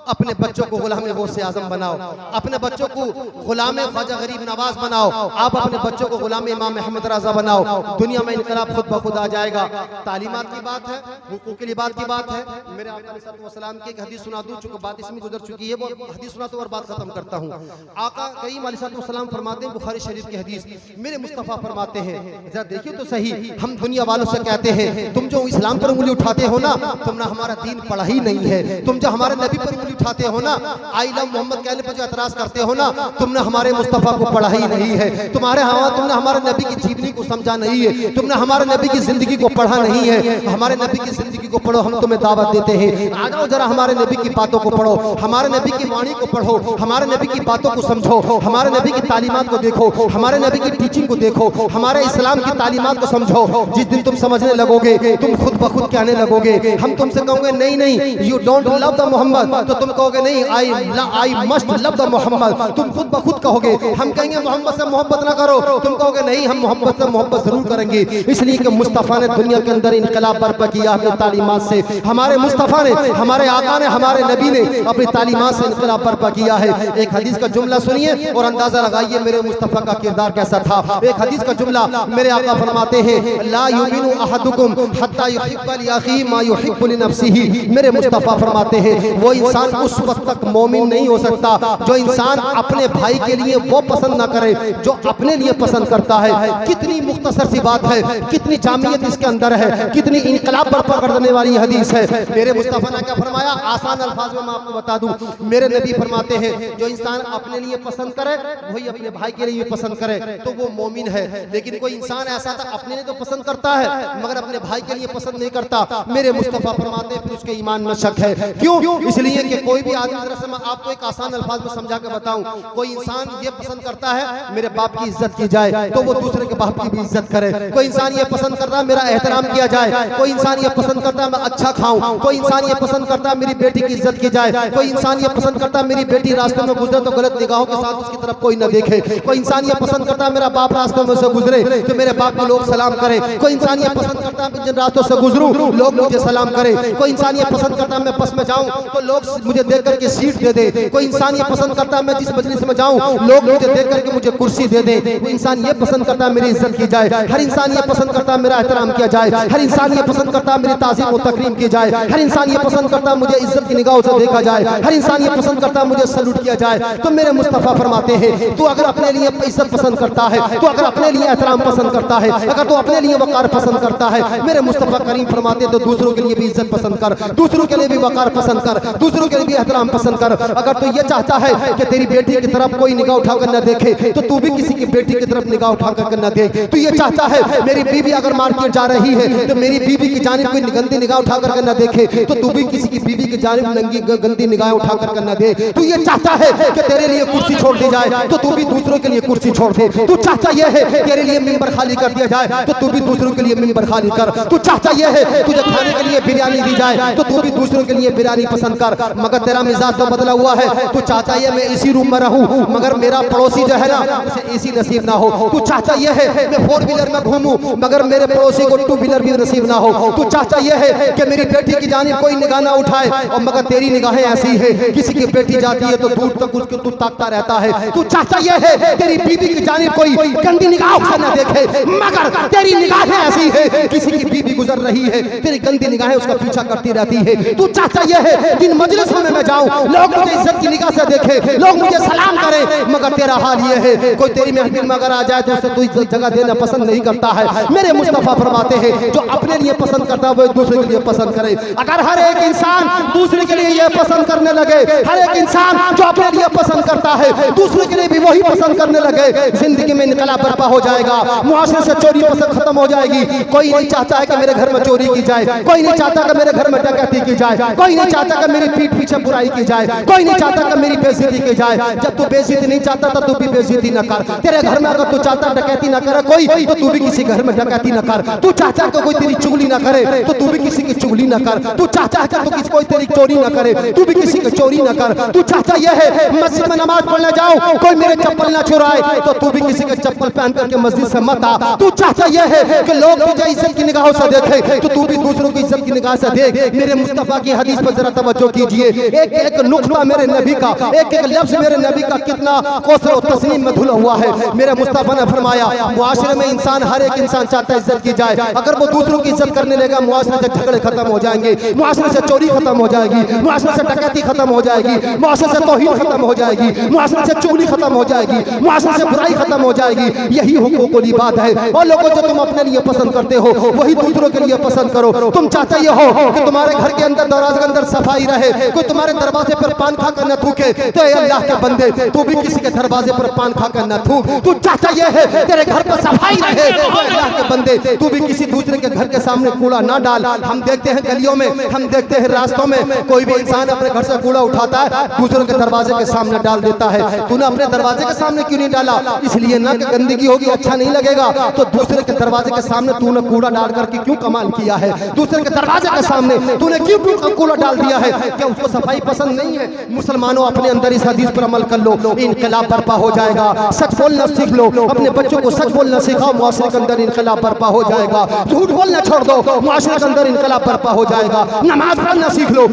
अपने बच्चों को गुलाम गौसे आज़म बनाओ, अपने बच्चों को गुलाम ख्वाजा गरीब नवाज बनाओ, आप अपने बच्चों को गुलाम इमाम अहमद रज़ा बनाओ, दुनिया में इनकलाब खुद ब खुद आ जाएगा। तालीमात की बात है, हुकूक की बात की बात है। मेरे आका अलैहिस्सलाम की एक हदीस सुना दूं, चूंकि बात इसमें गुजर चुकी है, वो हदीस सुना तो और बात खत्म करता हूँ। आका करीम अलैहिस्सलाम फरमाते हैं, बुखारी शरीफ की हदीस, मेरे मुस्तफ़ा फरमाते हैं, जरा देखिए तो सही, हम दुनिया वालों से कहते हैं तुम जो इस्लाम पर उंगली उठाते हो ना, तुमने हमारा दीन पढ़ा ही नहीं है, तुम जो हमारे नबी पर उंगली उठाते हो ना, आई लव मोहम्मद कहने पर जो एतराज करते हो ना, तुमने हमारे मुस्तफ़ा को पढ़ा ही नहीं है, तुमने हमारे नबी की जीवनी को समझा नहीं है, तुमने हमारे नबी की जिंदगी को पढ़ा नहीं है। हमारे नबी की जिंदगी को पढ़ो, हम तुम्हें दावत देते हैं, आ जाओ जरा हमारे नबी की बातों को पढ़ो, हमारे नबी की वाणी को पढ़ो, हमारे नबी की बातों को समझो, हमारे नबी की तालीमात को देखो, हमारे नबी की टीचिंग को देखो, हमारे इस्लाम की तालीमात को समझो। जिस दिन तुम समझने लगोगे, तुम खुद ब खुद कहने लगोगे, हम तुमसे कहोगे नहीं नहीं you don't love the Mohammad, तो तुम कहोगे नहीं I must love the Mohammad, तुम खुद ब खुद कहोगे। हम कहेंगे मोहम्मद से मोहब्बत ना करो, तुम कहोगे नहीं हम मोहम्मद से मोहब्बत जरूर करेंगे। इसलिए कि मुस्तफ़ा ने दुनिया के अंदर इनकलाब बर्पा किया अपनी तालीमात से, हमारे मुस्तफ़ा ने, हमारे आका ने, हमारे नबी ने अपनी तालीमात से इनकलाब बर्पा किया है। एक हदीस का जुमला सुनिए और अंदाजा लगाइए मेरे मुस्तफ़ा का किरदार कैसा था। एक हदीस का जुमला मेरे आका फरमाते हैं, ला युमिनु अहदुकुम हत्ता युहिब्बा लि अखीही मा युहिब्बु लि नफ्सिही। मेरे मुस्तफ़ा फरमाते हैं वो इंसान उस वक्त तक मोमिन नहीं हो सकता जो इंसान अपने भाई के लिए वो पसंद ना करे जो अपने लिए पसंद करता है। कितनी मुख्तसर सी बात है, कितनी जामियत इसके अंदर है, कितनी इनकलाब बर्पा कर देने वाली हदीस है। मेरे मुस्तफ़ा ने क्या फरमाया, आसान अल्फाज में मैं आपको बता दूं, मेरे नबी फरमाते हैं जो इंसान अपने लिए पसंद करे वही अपने भाई के लिए पसंद करे तो वो मोमिन है। लेकिन कोई इंसान ऐसा था अपने लिए तो पसंद करता है मगर अपने भाई के लिए पसंद नहीं करता, मेरे मुस्तफ़ा फरमाते हैं फिर उसके ईमान में शक है। क्यों? इसलिए कि कोई भी आदमी, मैं आपको एक आसान अल्फाज में समझा के बताऊं, कोई इंसान ये पसंद करता है मेरे बाप की इज्जत की जाए तो वो दूसरे के बाप की भी इज्जत करे। कोई इंसान ये पसंद करता है मेरा एहतराम किया जाए, कोई इंसान ये पसंद करता है मैं अच्छा खाऊं, कोई इंसान ये पसंद करता है मेरी बेटी की इज्जत की जाए, कोई इंसान ये पसंद करता है मेरी बेटी रास्ते में गुजरे तो गलत निगाहों के साथ उसकी तरफ कोई न देखे, कोई इंसान ये पसंद करता है मेरा बाप रास्ते में से गुजरे तो मेरे बाप को लोग सलाम करे, कोई इंसान ये पसंद करता है जिन रास्तों से गुजरूं लोग मुझे सलाम काम करे। कोई इंसान ये पसंद करता है मैं बस में जाऊं तो लोग मुझे देख करके सीट दे दे। कोई इंसान ये पसंद करता है मैं जिस मजलिस में जाऊं लोग मुझे देख करके मुझे कुर्सी दे दे। कोई इंसान ये पसंद करता है मेरी इज्जत की जाए। हर इंसान ये पसंद करता है मेरा एहतराम किया जाए। हर इंसान ये पसंद करता है मेरी ताज़ीम और तकरीम की जाए। हर इंसान ये पसंद करता है मुझे इज्जत की निगाहों से देखा जाए। हर इंसान ये पसंद करता है मुझे सलूट किया जाए। तो मेरे मुस्तफ़ा फरमाते हैं तू अगर अपने लिए इज्जत पसंद करता है, तू अगर अपने लिए एहतराम पसंद करता है, अगर तू अपने लिए वकार पसंद करता है, मेरे मुस्तफ़ा करीम फरमाते तो दूसरों के लिए भी इज्जत पसंद कर, दूसरों के लिए भी वकार पसंद कर, दूसरों के लिए भी एहतराम पसंद कर। अगर तू ये चाहता है कि तेरी बेटी की तरफ कोई निगाह उठाकर न देखे तो तू भी किसी की बेटी की तरफ निगाह उठाकर न देख। तू ये चाहता है मेरी बीवी अगर मार्केट जा रही है तो मेरी बीवी की जानिब कोई गंदी निगाह उठाकर न देखे तो तू भी किसी की बीवी की जानिब नंगी गंदी निगाह उठाकर न दे। तू ये चाहता है कि तेरे लिए कुर्सी छोड़ दी जाए तो तू भी दूसरों के लिए कुर्सी छोड़ दे। तू चाहता यह है तेरे लिए मिंबर खाली कर दिया जाए तो तू भी दूसरों के लिए मिंबर खाली कर। तू चाहता यह है तुझे खाने के लिए बिरयानी दी जाए तो तू भी दूसरों के लिए बिरयानी पसंद कर। मगर तेरा मिजाज तो बदला हुआ है। तू चाहता है मैं इसी रूम में रहूं मगर मेरा पड़ोसी जो है ना उसे एसी नसीब ना हो। तू चाहता यह है मैं 4 व्हीलर में घूमूं मगर मेरे पड़ोसी को 2 व्हीलर भी नसीब ना हो। तू चाहता यह है कि मेरी बेटी की जानिब कोई निगाह ना उठाए और मगर तेरी निगाहें ऐसी है किसी की बेटी जाती है तो दूर तक उसको तू ताकता रहता है। तू चाहता यह है तेरी बीवी की जानिब कोई गंदी निगाह से न देखे मगर तेरी निगाहें ऐसी है किसी की बीवी गुजर रही है तेरी गंदी निगाहें उसका पीछा करती रहती है। तू चाहता यह है जिन मजलिसों में मैं जाऊं लोग मुझे इज्जत की निगाह से देखे, लोग मुझे सलाम करें मगर तेरा हाल यह है कोई तेरी महफिल में अगर आ जाए तो उसे तू इज्जत जगह देना पसंद नहीं करता है। मेरे मुस्तफा फरमाते हैं जो अपने लिए पसंद करता है वो दूसरे के लिए पसंद करे। अगर हर एक इंसान दूसरे के लिए यह पसंद करने लगे, हर एक इंसान जो अपने लिए पसंद करता है दूसरे के लिए भी वही पसंद करने लगे, जिंदगी में इनकलाब बर्पा हो जाएगा। मुआशरे से चोरी पसंद खत्म हो जाएगी। कोई नहीं चाहता है कि मेरे घर में चोरी की जाए, कोई नहीं चाहता कि मेरे घर में डकैती की जाए, कोई नहीं चाहता कि मेरी पीठ पीछे बुराई की जाए, कोई नहीं चाहता कि मेरी बेइज्जती की जाए। जब तू बेइज्जती नहीं चाहता तो तू भी बेइज्जती न कर। तेरे घर में अगर तू चाहता डकैती न करे कोई तो तू भी किसी घर में डकैती न कर। तू चाहता है कि कोई तेरी चुगली न करे तो तू भी किसी की चुगली न कर। तू चाहता है कि तू कोई तेरी चोरी न करे तू भी किसी की चोरी न कर। तू चाहता यह है मस्जिद में नमाज पढ़ने जाओ कोई मेरे चप्पल न चुराए तो तू भी किसी के चप्पल पहन करके मस्जिद से मत आ। तू चाहता यह है कि लोग तुझे इज्जत की निगाहों से देखे तो तू भी दूसरों की इज्जत की निगाह से देख। मेरे मुस्तफा की हदीस पर जरा तवज्जो कीजिए। एक एक नुक्ता मेरे नबी का, एक एक लफ्ज मेरे नबी का कितना कौसर और तस्नीम में धुला हुआ है। मेरे मुस्तफा ने फरमाया मुआशरे में इंसान हर एक इंसान चाहता है इज्जत की जाए। अगर वो दूसरों की इज्जत करने लगा मुआशरे से झगड़े खत्म हो जाएंगे, मुआशरे से चोरी खत्म हो जाएगी, मुआशरे से डकैती खत्म हो जाएगी, मुआशरे से तौहीन खत्म हो जाएगी, मुआशरे से चुगली खत्म हो जाएगी, मुआशरे से बुराई खत्म हो जाएगी। यही हुकूकुल इबाद है। और लोगों जो तुम अपने लिए पसंद करते हो वही दूसरों के लिए पसंद करो। तुम चाहते ये हो कि तुम्हारे घर के अंदर दरवाजे के अंदर सफाई रहे, कोई तुम्हारे दरवाजे पर पान खाकर न थूके तो ये अल्लाह के बंदे तू भी किसी के दरवाजे पर पान खाकर न थूक। तू चाहता ये है तेरे घर पर सफाई रहे तो अल्लाह के बंदे तू भी किसी दूसरे के घर के सामने कूड़ा ना डाल। हम देखते हैं गलियों में, हम देखते हैं रास्तों में कोई भी इंसान अपने घर से कूड़ा उठाता है दूसरों के दरवाजे के सामने डाल देता है। तूने अपने दरवाजे के सामने क्यों नहीं डाला? इसलिए ना कि गंदगी होगी, अच्छा नहीं लगेगा। तो दूसरे के दरवाजे के सामने तूने कूड़ा डाल करके क्यों कमाल किया है? दूसरे के दरवाजे के सामने तूने क्यों कूड़ा डाल दिया है? क्या उसको सफाई पसंद नहीं है? मुसलमानों अपने अंदर इस हदीस पर अमल कर लो, इनकलाब बर्पा हो जाएगा। सच बोलना सीख लो, अपने बच्चों को सच बोलना सिखाओ, मुआशरे के अंदर इनकलाब बर्पा हो जाएगा। झूठ बोलना छोड़ दो, मुआशरे के अंदर इनकलाब बर्पा हो जाएगा। नमाज पढ़ना सीख लो,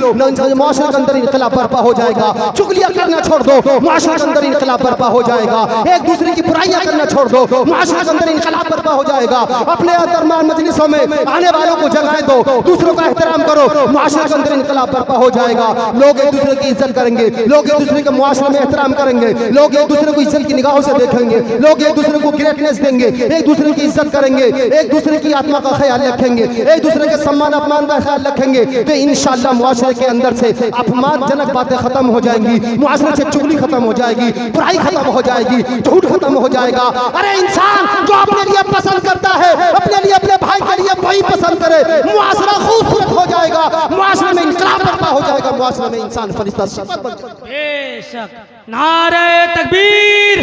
मुआशरे के अंदर इनकलाब बर्पा हो जाएगा। चुगलियां करना छोड़ दो, मुआशरे के अंदर इनकलाब बर्पा हो जाएगा। एक दूसरे की बुराइयां करना छोड़ दो, मुआशरे के अंदर इनकलाब बर्पा हो जाएगा। अपने दरबार मजलिसों में आने वालों को जगाए दो, दूसरों का एहतराम करो, मुआशरे के अंदर इनकलाब बर्पा हो जाएगा। लोग एक दूसरे की इज्जत करेंगे, लोग एक दूसरे के मुआशरे में एहतराम करेंगे, लोग एक दूसरे को इज्जत की निगाहों से देखेंगे, लोग एक दूसरे को ग्रेटनेस देंगे, एक दूसरे की इज्जत करेंगे, एक दूसरे की आत्मा का ख्याल रखेंगे, एक दूसरे के सम्मान अपमान का ख्याल रखेंगे तो इंशाअल्लाह मुआशरे के अंदर से अपमानजनक बातें खत्म हो जाएंगी, मुआशरे से चुगली खत्म हो जाएगी, बुराई खत्म हो जाएगी, झूठ खत्म हो जाएगा। अरे इंसान जो अपने लिए पसंद करता है अपने लिए अपने भाई के लिए वही पसंद करे, मुआशरा खूबसूरत हो जाएगा, मुआशरे में इनकलाब बर्पा हो जाएगा, मुआशरे में इंसान फरिश्ता शफकत बन जाएगा। बेशक। नारे तकबीर,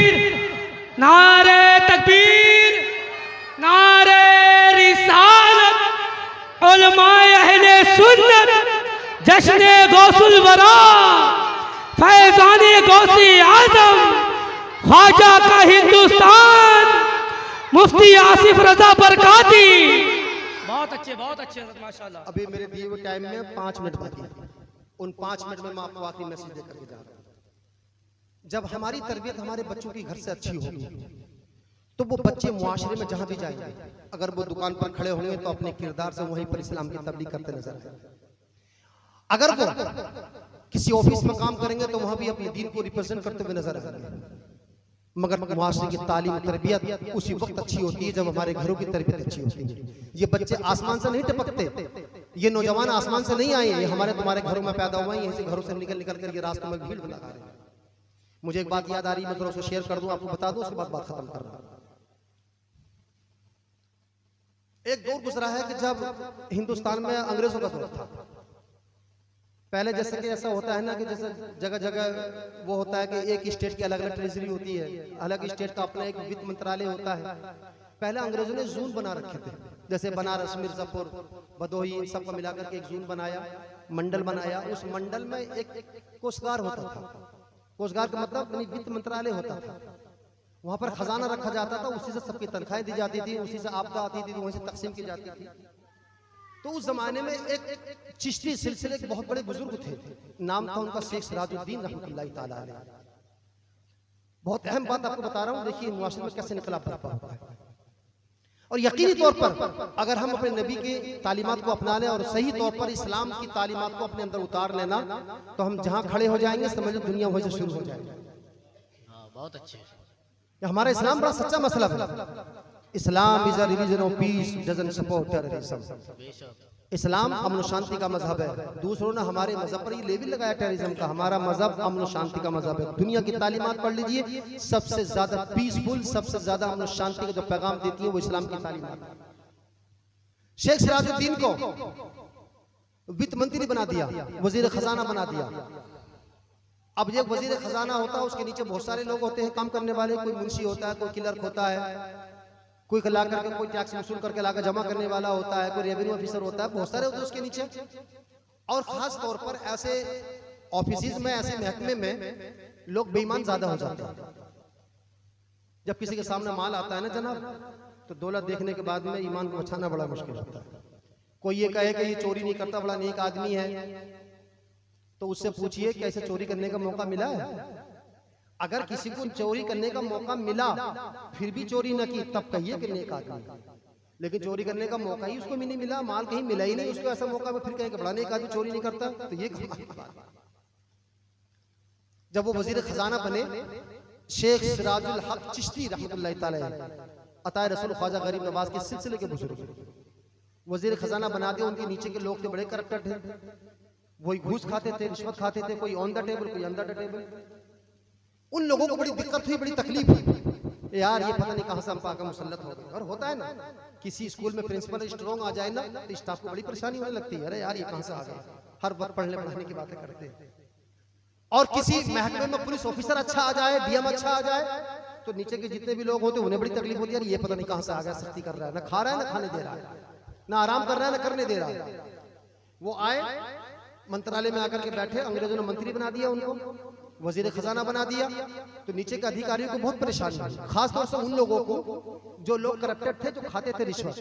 नारे तकबीर, नारे रिसालत, उलमाए अहले सुन्नत, जश्ने गौसुल वरा, फैज़ाने गौसे आज़म, ख्वाजा का हिंदुस्तान, मुफ्ती आसिफ रजा बरकाती। बहुत अच्छे माशाल्लाह। अभी मेरे दिए हुए टाइम में 5 मिनट बाकी है। उन 5 मिनट में मैं आपको आखिरी मैसेज देकर के जा रहा हूँ। जब हमारी तरबियत हमारे बच्चों की घर से अच्छी होगी तो वो बच्चे मुआशरे में जहां भी जाएंगे, अगर वो दुकान पर खड़े होंगे तो अपने किरदार से वहीं पर इस्लाम की तबलीग करते नजर आएंगे। अगर वो किसी ऑफिस में काम करेंगे तो वहां भी अपने दीन को रिप्रेजेंट करते हुए नजर आएंगे। मगर मुआशरे की तालीम तरबियत उसी वक्त अच्छी होती है जब हमारे घरों की तरबियत अच्छी होती है। ये बच्चे आसमान से नहीं टपकते, ये नौजवान आसमान से नहीं आए, ये हमारे तुम्हारे घरों में पैदा हुए हैं। यहीं से घरों से निकल निकल कर ये रास्तों में भीड़ लगा रहे हैं। मुझे एक बात याद आ रही है, मैं थोड़ा सा शेयर कर दूं, आपको बता दूं, उसके बाद बात खत्म कर रहा हूं। एक दौर गुजरा है कि जब हिंदुस्तान में अंग्रेजों का दौर था। पहले जैसे कि ऐसा होता है ना कि जैसे जगह जगह वो होता है कि एक स्टेट की अलग अलग ट्रेजरी होती है, अलग स्टेट का अपना एक वित्त मंत्रालय होता है। पहले अंग्रेजों ने जून बना रखे थे, जैसे बनारस, मिर्जापुर, भदोही सबको मिलाकर के एक जून बनाया, मंडल बनाया। उस मंडल में एक कोषगार होता था। कोषगार का मतलब वित्त मंत्रालय होता था। वहां पर खजाना रखा जाता था, उसी से सबकी तनख्वाहें दी जाती थी, उसी से आपदा आती थी, वहीं से तकसीम की जाती थी। तो उस जमाने में एक चिश्ती सिलसिले के बहुत बड़े बुजुर्ग थे, नाम था उनका शेख सिराजुद्दीन रहमतुल्लाह ताला अलैह। बहुत अहम बात आपको बता रहा हूँ, देखिए मुआशरे में कैसे इनकलाब बर्पा होता है। और यकीनी तौर पर अगर हम अपने नबी की तालीमात को अपना लें और सही तौर पर इस्लाम की तालीमात को अपने अंदर उतार लेना, तो हम जहां खड़े हो जाएंगे समझ लो दुनिया वहीं से शुरू हो जाएगी। बहुत अच्छे। हमारा इस्लाम बड़ा सच्चा मसला है। Islam is a religion of peace, doesn't support terrorism. Islam अमन शांति का मजहब है। दूसरों ने हमारे मजहब पर ये लेबल लगाया टेररिज्म का। हमारा मजहब अमन शांति का मजहब है। दुनिया की तालीमात पढ़ लीजिए, सबसे ज्यादा पीसफुल, सबसे ज्यादा अमन शांति का जो पैगाम देती है वो इस्लाम की तालीमात। शेख सिराजुद्दीन को वित्त मंत्री बना दिया, वजीर खजाना बना दिया। अब ये वजीर खजाना होता है, उसके नीचे बहुत सारे लोग होते हैं काम करने वाले। कोई मुंशी होता है, कोई क्लर्क होता है, कोई ला करके कोई टैक्स वसूल करके लाकर जमा करने वाला होता है, कोई रेवेन्यू ऑफिसर होता है, बहुत सारे होते हैं उसके नीचे। और खास तौर पर ऐसे ऑफिस में, ऐसे महकमे में लोग बेईमान ज्यादा हो जाते हैं। जब किसी के सामने माल आता है ना जनाब, तो दौलत देखने के बाद में ईमान को बचाना बड़ा मुश्किल होता है। कोई ये कहे कि ये चोरी नहीं करता, बड़ा नेक आदमी है, तो उससे पूछिए कि ऐसे चोरी करने का मौका मिला है? अगर किसी को चोरी करने का मौका मिला फिर भी चोरी न की, तब कहिए कि नेक आदमी। लेकिन चोरी करने का मौका ही उसको नहीं मिला, माल कहीं मिला ही नहीं उसको, ऐसा मौका में फिर कहें कि बड़ा नेक आदमी चोरी नहीं करता, तो ये जब वो वजीर खजाना बने, शेख सिराजुल हक चिश्ती रहमतुल्लाह ताला अताए रसूल ख्वाजा गरीब नवाज के सिलसिले के बुजुर्ग वजीर खजाना बना दिया। उनके नीचे के लोग थे बड़े करप्टेड थे, वही घूस खाते थे, रिश्वत खाते थे, कोई ऑन द टेबल, कोई अंडर द टेबल। उन लोगों को बड़ी दिक्कत हुई, बड़ी तकलीफ हुई, यार ये पता नहीं कहां से हम पाकर मुसल्लत हो गए। और होता है ना, किसी स्कूल में प्रिंसिपल स्ट्रॉन्ग आ जाए ना तो स्टाफ को बड़ी परेशानी होने लगती है, अरे यार ये कहां से आ गए, हर वक्त पढ़ने पढ़ाने की बातें करते हैं। और किसी महकमे में पुलिस ऑफिसर अच्छा आ जाए, डीएम अच्छा आ जाए, तो नीचे के जितने भी लोग होते हैं उन्हें बड़ी तकलीफ होती है, यार ये पता नहीं कहां से आ गया, सख्ती कर रहा है, ना खा रहा है ना खाने दे रहा है, ना आराम कर रहा है ना करने दे रहा है। वो आए मंत्रालय में आकर के बैठे, अंग्रेजों ने मंत्री बना दिया, उनको वजीर खजाना बना दिया, तो नीचे के अधिकारियों को बहुत परेशानी हुई, खासतौर से उन लोगों को जो लोग करप्टेड थे, जो खाते थे रिश्वत।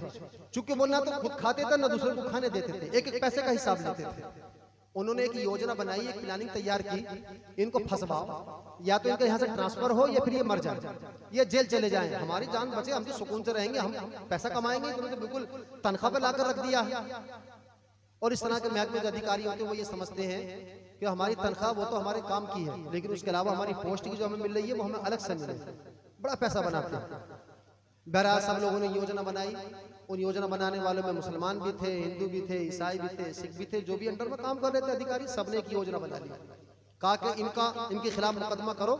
चूंकि वो ना तो खुद खाते थे ना दूसरे को खाने देते थे, एक एक पैसे का हिसाब लेते थे। उन्होंने एक योजना बनाई, एक प्लानिंग तैयार की, इनको फंसवाओ, या तो इनका यहाँ से ट्रांसफर हो या फिर ये मर जाए, ये जेल चले जाएं, हमारी जान बचे, हम तो सुकून से रहेंगे, हम पैसा कमाएंगे। इन्होंने बिल्कुल तनख्वाह पे लाकर रख दिया। और इस तरह के महकमे के अधिकारी होते हैं, वो ये समझते हैं कि हमारी तनख्वाह वो तो हमारे काम की है, लेकिन उसके अलावा हमारी पोस्ट की जो हमें मिल रही है वो हमें अलग से मिले, बड़ा पैसा बनाते हैं। बहरहाल सब लोगों ने योजना बनाई। उन योजना बनाने वालों में मुसलमान भी थे, हिंदू भी थे, ईसाई भी थे, सिख भी थे, जो भी अंडर में काम कर रहे थे अधिकारी, सबने एक योजना बना ली। कहा कि इनके खिलाफ मुकदमा करो,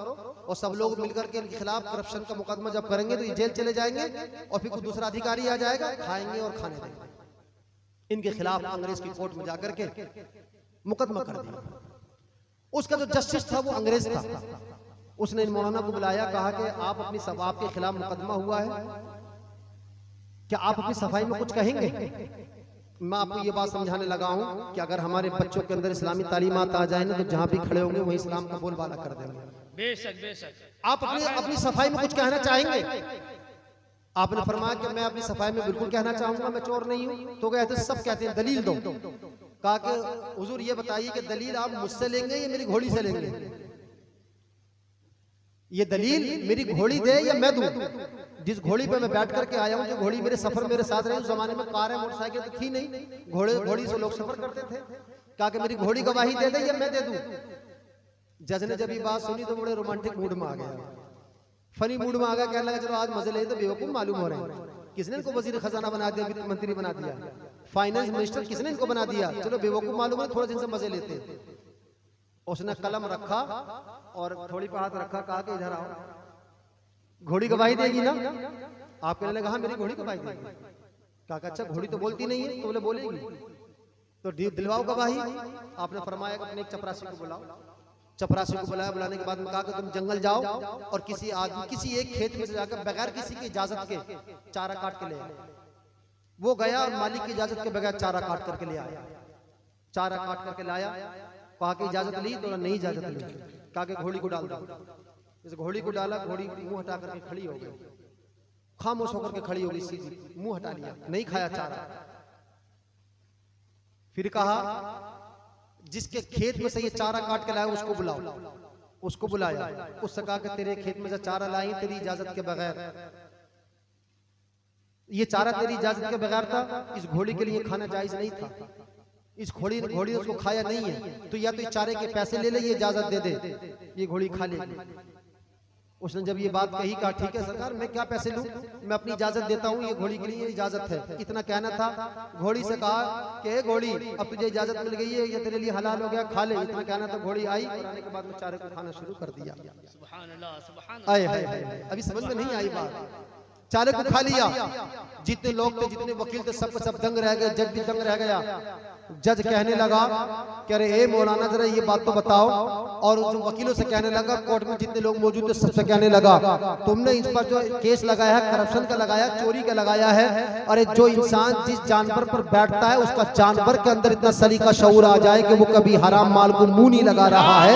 और सब लोग मिलकर के इनके खिलाफ करप्शन का मुकदमा जब करेंगे तो ये जेल चले जाएंगे, और फिर कोई दूसरा अधिकारी आ जाएगा, खाएंगे और खाने देंगे। इनके खिलाफ अंग्रेज की कोर्ट में जाकर के मुकदमा कर दिया। उसका जो जस्टिस था वो अंग्रेज था। उसने इन मौलाना को बुलाया, कहा कि आप अपनी सवाब के खिलाफ मुकदमा हुआ है, क्या आप अपनी सफाई में कुछ कहेंगे? मैं आपको ये बात समझाने लगा हूं कि अगर हमारे बच्चों के अंदर इस्लामी तालीमात आ जाए ना, तो जहां भी खड़े होंगे वहीं इस्लाम का बोलबाला कर देंगे। बेशक बेशक। आप अपनी सफाई में कुछ कहना चाहेंगे? आपने फरमाया कि मैं अपनी सफाई में बिल्कुल कहना चाहूंगा मैं चोर नहीं हूं। तो कहते सब कहते हैं दलील दो। कहा कि हुजूर ये बताइए कि दलील आप मुझसे लेंगे या मेरी घोड़ी से लेंगे? ये दलील मेरी घोड़ी दे या मैं दूं? जिस घोड़ी पे मैं बैठ करके आया हूं, जो घोड़ी मेरे सफर मेरे साथ रही, उस जमाने में कार है मोटरसाइकिल तो थी नहीं, घोड़ी से लोग सफर करते थे। कहा कि मेरी घोड़ी गवाही दे दे या मैं दे दूं? जज ने जब ये बात सुनी तो बड़े रोमांटिक मूड में आ गया, फनी मूड में आ गया। कहने लगा चलो आज मजे ले, तो बेवकूफ मालूम हो रहे हैं। किसने इनको वजीर खजाना बना दिया, वित्त मंत्री बना दिया, फाइनेंस मिनिस्टर किसने इनको बना दिया? चलो बेवकूफ मालूम है, थोड़ा दिन से मजे लेते। उसने कलम रखा और थोड़ी पर हाथ रखा, कहा कि इधर आओ, घोड़ी गवाही देगी ना? आप कहने लगा हाँ मेरी घोड़ी गवाही देगी। कहा अच्छा घोड़ी तो बोलती नहीं है। तो बोले बोलेगी, तो दिलवाओ गवाही। आपने फरमाया अपने एक चपरासी को बुलाओ। चपरासी को बुलाया, बुलाने के बाद में कहा कि तुम जंगल जाओ और किसी आदमी किसी एक खेत में से जाकर बगैर किसी की इजाजत के चारा काट के ले आया। वो गया और मालिक की इजाजत के बगैर चारा काट करके ले आया। चारा काट करके लाया, कहा कि इजाजत ली? तो नहीं इजाजत ली। कहा कि घोड़ी को डाल दो। इस घोड़ी को डाला, घोड़ी मुंह हटा करके खड़ी हो गई, खामोश होकर के खड़ी हो गई, सीधी मुंह हटा लिया, नहीं खाया चारा। फिर कहा जिसके खेत में से ये चारा काट के लाया उसको बुलाओ। उसको बुलाया, उससे कहा कि तेरे खेत में से चारा लाई तेरी इजाजत के बगैर, ये चारा तेरी इजाजत के बगैर था, इस घोड़ी के लिए खाना जायज नहीं था। इस घोड़ी ने उसको खाया नहीं है, तो या तो इस चारे के पैसे ले ले, ये इजाजत दे दे, ये घोड़ी खा लेगी। उसने जब ये बात कही, कहा ठीक है सरकार मैं क्या पैसे लूं, मैं अपनी इजाजत देता हूं, ये घोड़ी के लिए इजाजत है। इतना कहना था। घोड़ी से कहा कि घोड़ी अब तुझे इजाजत मिल गई है, ये तेरे लिए हलाल हो गया, खा ले। इतना कहना था। घोड़ी आई, आने के बाद में चारे को खाना शुरू कर दिया। आए हाय, अभी समझ में नहीं आई बात। चारे को खा लिया। जितने लोग थे, जितने वकील थे, सब दंग रह गए। जज भी दंग रह गया। जज कहने लगा कि अरे ए मौलाना जरा ये बात तो बताओ। और जो वकीलों से कहने लगा, कोर्ट में जितने लोग मौजूद थे सबसे कहने लगा, तुमने इस पर जो केस लगाया है, करप्शन का लगाया, चोरी का लगाया है। अरे जो इंसान जिस जानवर पर बैठता है, उसका जानवर के अंदर इतना सलीका शऊर आ जाए कि वो कभी हराम माल को मुंह नहीं लगा रहा है,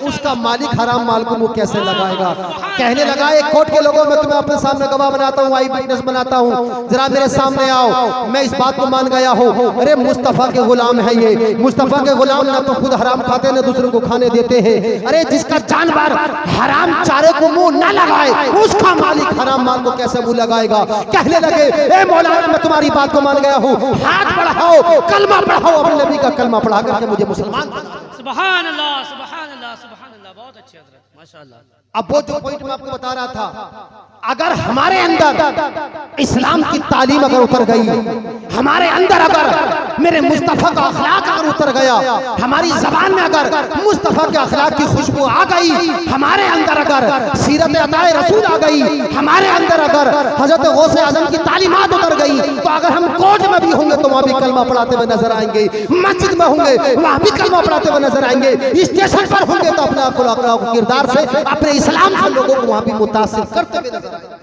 उसका मालिक हराम माल को मुंह कैसे लगाएगा? कहने लगा एक कोर्ट के लोगों में तुम्हें अपने सामने गवाह बनाता हूँ, आई विटनेस बनाता हूँ, जरा मेरे सामने आओ। मैं इस बात को मान गया हूँ। अरे मुस्तफा के गुलाम है ये। मुस्तफा के गुलाम ना तो खुद हराम खाते, ना दूसरों को खाने देते हैं। अरे जिसका जानवर हराम चारे को मुंह न लगाए, उसका मालिक हराम माल को कैसे मुंह लगाएगा? कहने लगे ए मौलाना मैं तुम्हारी बात को मान गया हूँ, हाथ बढ़ाओ, कलमा पढ़ाओ, अपने नबी का कलमा पढ़ा करके मुझे मुसलमान। सुभान अल्लाह, सुभान अल्लाह, सुभान अल्लाह, बहुत अच्छे हज़रत, माशाअल्लाह। अब वो जो पॉइंट मैं आपको बता रहा था, अगर हमारे अंदर इस्लाम की तालीम अगर उतर गई, हमारे अंदर अगर मेरे मुस्तफा का अखलाक अगर उतर गया, हमारी जबान में अगर मुस्तफा के अखलाक की खुशबू आ गई, हमारे अंदर अगर सीरत अताए रसूल आ गई, हमारे अंदर अगर हजरत गौसे आजम की तालीमात उतर गई, तो अगर हम कोर्ट में भी होंगे तो वहां भी कलमा पढ़ाते हुए नजर आएंगे, मस्जिद में होंगे वहां भी कलमा पढ़ाते हुए नजर आएंगे, स्टेशन पर होंगे तो अपने अखलाक किरदार से, अपने इस्लाम से लोगों को वहां भी मुतासिर करते हुए नजर आएंगे।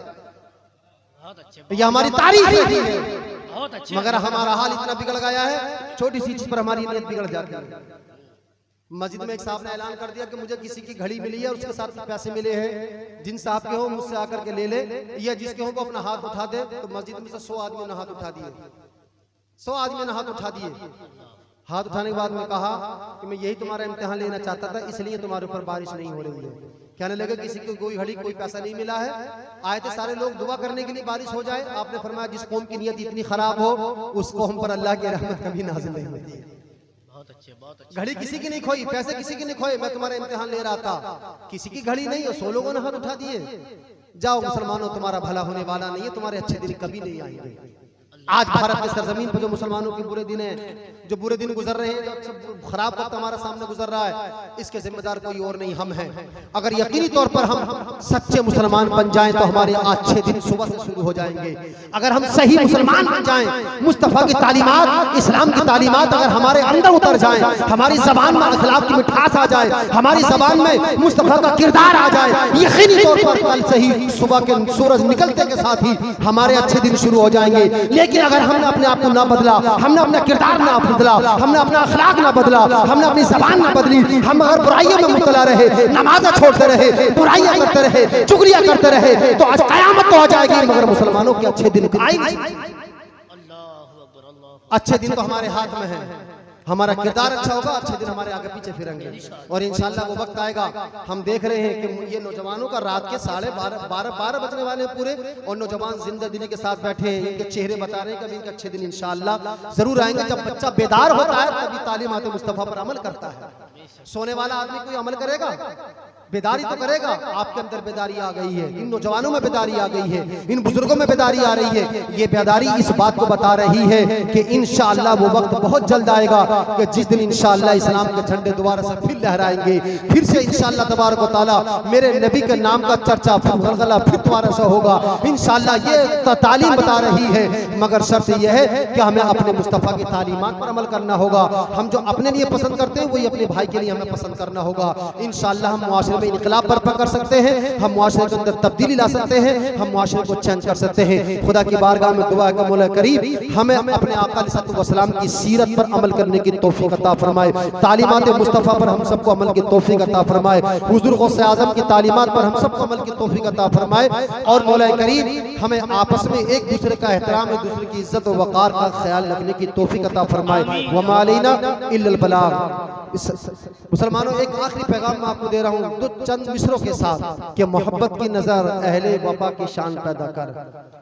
ये हमारी तारीफ है। बहुत अच्छे। मगर हमारा हाल इतना बिगड़ गया है, छोटी सी चीज पर हमारी नीयत बिगड़ जाती है। मस्जिद में एक साहब ने ऐलान कर दिया कि मुझे किसी की घड़ी मिली है, उसके साथ पैसे मिले हैं, जिन साहब के हो मुझसे आकर के ले ले, या जिसके हो वो अपना हाथ उठा दे। तो मस्जिद में से 100 आदमियों ने हाथ उठा दिए, 100 आदमियों ने हाथ उठा दिए। हाथ उठाने के बाद में कहा कि मैं यही तुम्हारा इम्तिहान लेना चाहता था, इसलिए तुम्हारे ऊपर बारिश नहीं हो रही है। कहने लगे किसी को कोई घड़ी कोई पैसा नहीं मिला है, आए थे सारे लोग दुआ करने के लिए बारिश हो जाए। आपने फरमाया जिस कौम की नियत इतनी खराब हो, उस कौम पर अल्लाह की रहमत कभी नाज़िल नहीं होती है। बहुत अच्छे, बहुत अच्छे। घड़ी किसी की नहीं खोई, पैसे किसी की नहीं खोए, मैं तुम्हारा इम्तिहान ले रहा था, किसी की घड़ी नहीं है, 100 लोगों ने हाथ उठा दिए। जाओ मुसलमानों, तुम्हारा भला होने वाला नहीं है, तुम्हारे अच्छे दिन कभी नहीं आएंगे। आज भारत के सरजमीन पर जो मुसलमानों के बुरे दिन हैं, जो बुरे दिन गुजर रहे हैं, जो खराब वक्त हमारे सामने गुजर रहा है, इसके जिम्मेदार कोई और नहीं, हम हैं। अगर यकीनी तौर पर हम सच्चे मुसलमान बन जाएं तो हमारे अच्छे दिन सुबह से शुरू हो जाएंगे। अगर हम सही मुसलमान बन जाएं, मुस्तफा की तालीमात, इस्लाम की तालीमात अगर हमारे अंदर उतर जाएं, हमारी जबान में अखलाक की मिठास आ जाए, हमारी जबान में मुस्तफा का किरदार आ जाए, यकीनी तौर पर कल से ही सुबह के सूरज निकलते के साथ ही हमारे अच्छे दिन शुरू हो जाएंगे। लेकिन अगर हमने अपने आप को ना बदला, हमने अपना किरदार ना बदला, हमने अपना अखलाक ना बदला, हमने अपनी जबान ना बदली, हम अगर बुराइयों में मुब्तला रहे, नमाज़ छोड़ते रहे, बुराइयां करते रहे, चुगलियां करते रहे तो आज कयामत तो आ जाएगी मगर मुसलमानों के अच्छे दिन आए नहीं। अच्छे दिन तो हमारे हाथ में है, हमारा किरदार अच्छा होगा, अच्छे दिन हमारे आगे पीछे फिरेंगे और इंशाल्लाह वो वक्त आएगा। हम देख रहे हैं कि ये नौजवानों का रात के 12:30 बजने वाले हैं पूरे और नौजवान जिंदा दिली के साथ बैठे हैं, इनके चेहरे बता रहे हैं कभी इनके अच्छे दिन इंशाल्लाह जरूर आएंगे। जब बच्चा बेदार होता है तभी तालीमात मुस्तफा पर अमल करता है। सोने वाला आदमी कोई अमल करेगा? बेदारी तो करेगा। आपके अंदर बेदारी आ गई है, इन नौजवानों में बेदारी आ गई है, इन बुजुर्गों में बेदारी आ रही है। ये बेदारी इस बात को बता रही है कि इंशाअल्लाह वो वक्त बहुत जल्द आएगा कि जिस दिन इंशाअल्लाह इस्लाम के झंडे दोबारा से फिर लहराएंगे, फिर से इंशाअल्लाह तबारक व तआला मेरे नबी के नाम का चर्चा गलगला फिर दोबारा से होगा इंशाअल्लाह। ये तालीम बता रही है, मगर शर्त यह है कि हमें अपने मुस्तफ़ा की तालीमात पर अमल करना होगा। हम जो अपने लिए पसंद करते हैं वही अपने भाई के लिए हमें पसंद करना होगा। इंशाअल्लाह हम मुआशरे में इनकलाब बर्पा कर सकते हैं, हम मुआशरे के अंदर तब्दीली ला सकते हैं, हम मुआशरे को चेंज कर सकते हैं। खुदा की बारगाह में दुआ है कि मौला करीम हमें अपने आका अलैहि वसल्लम की सीरत पर अमल करने की तौफीक अता फरमाए, तालीमात मुस्तफ़ा पर हम सबको अमल की तौफीक अता फरमाए, हुज़ूर गौसे आज़म की तालीमात पर हम सबको अमल की तौफीक अता फरमाए और मौला करीम हमें आपस में एक दूसरे का एहतराम, एक दूसरे की इज्जत और वक़ार का ख्याल रखने की तौफीक अता फरमाए। वमा अलैना इल्लल बलाग। मुसलमानों एक आखिरी पैगाम मैं आपको दे रहा हूँ तो चंद मिसरों के साथ कि मोहब्बत की नजर अहले वफा की शान पैदा कर।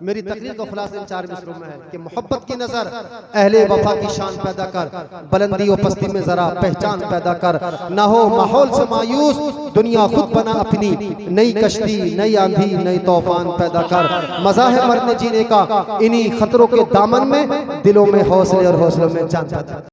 मेरी तकरीर का खुलासा इन 4 मिसरों में है कि मोहब्बत की नजर अहले वफा की शान पैदा कर, बुलंदी और पस्ती में जरा पहचान पैदा कर, ना हो माहौल से मायूस, दुनिया खुद बना अपनी, नई कश्ती नई आंधी नई तूफान पैदा कर। मजा है मरने जीने का, इन्हीं खतरों के दामन में दिलों में हौसले और हौसलों में जान पैदा कर।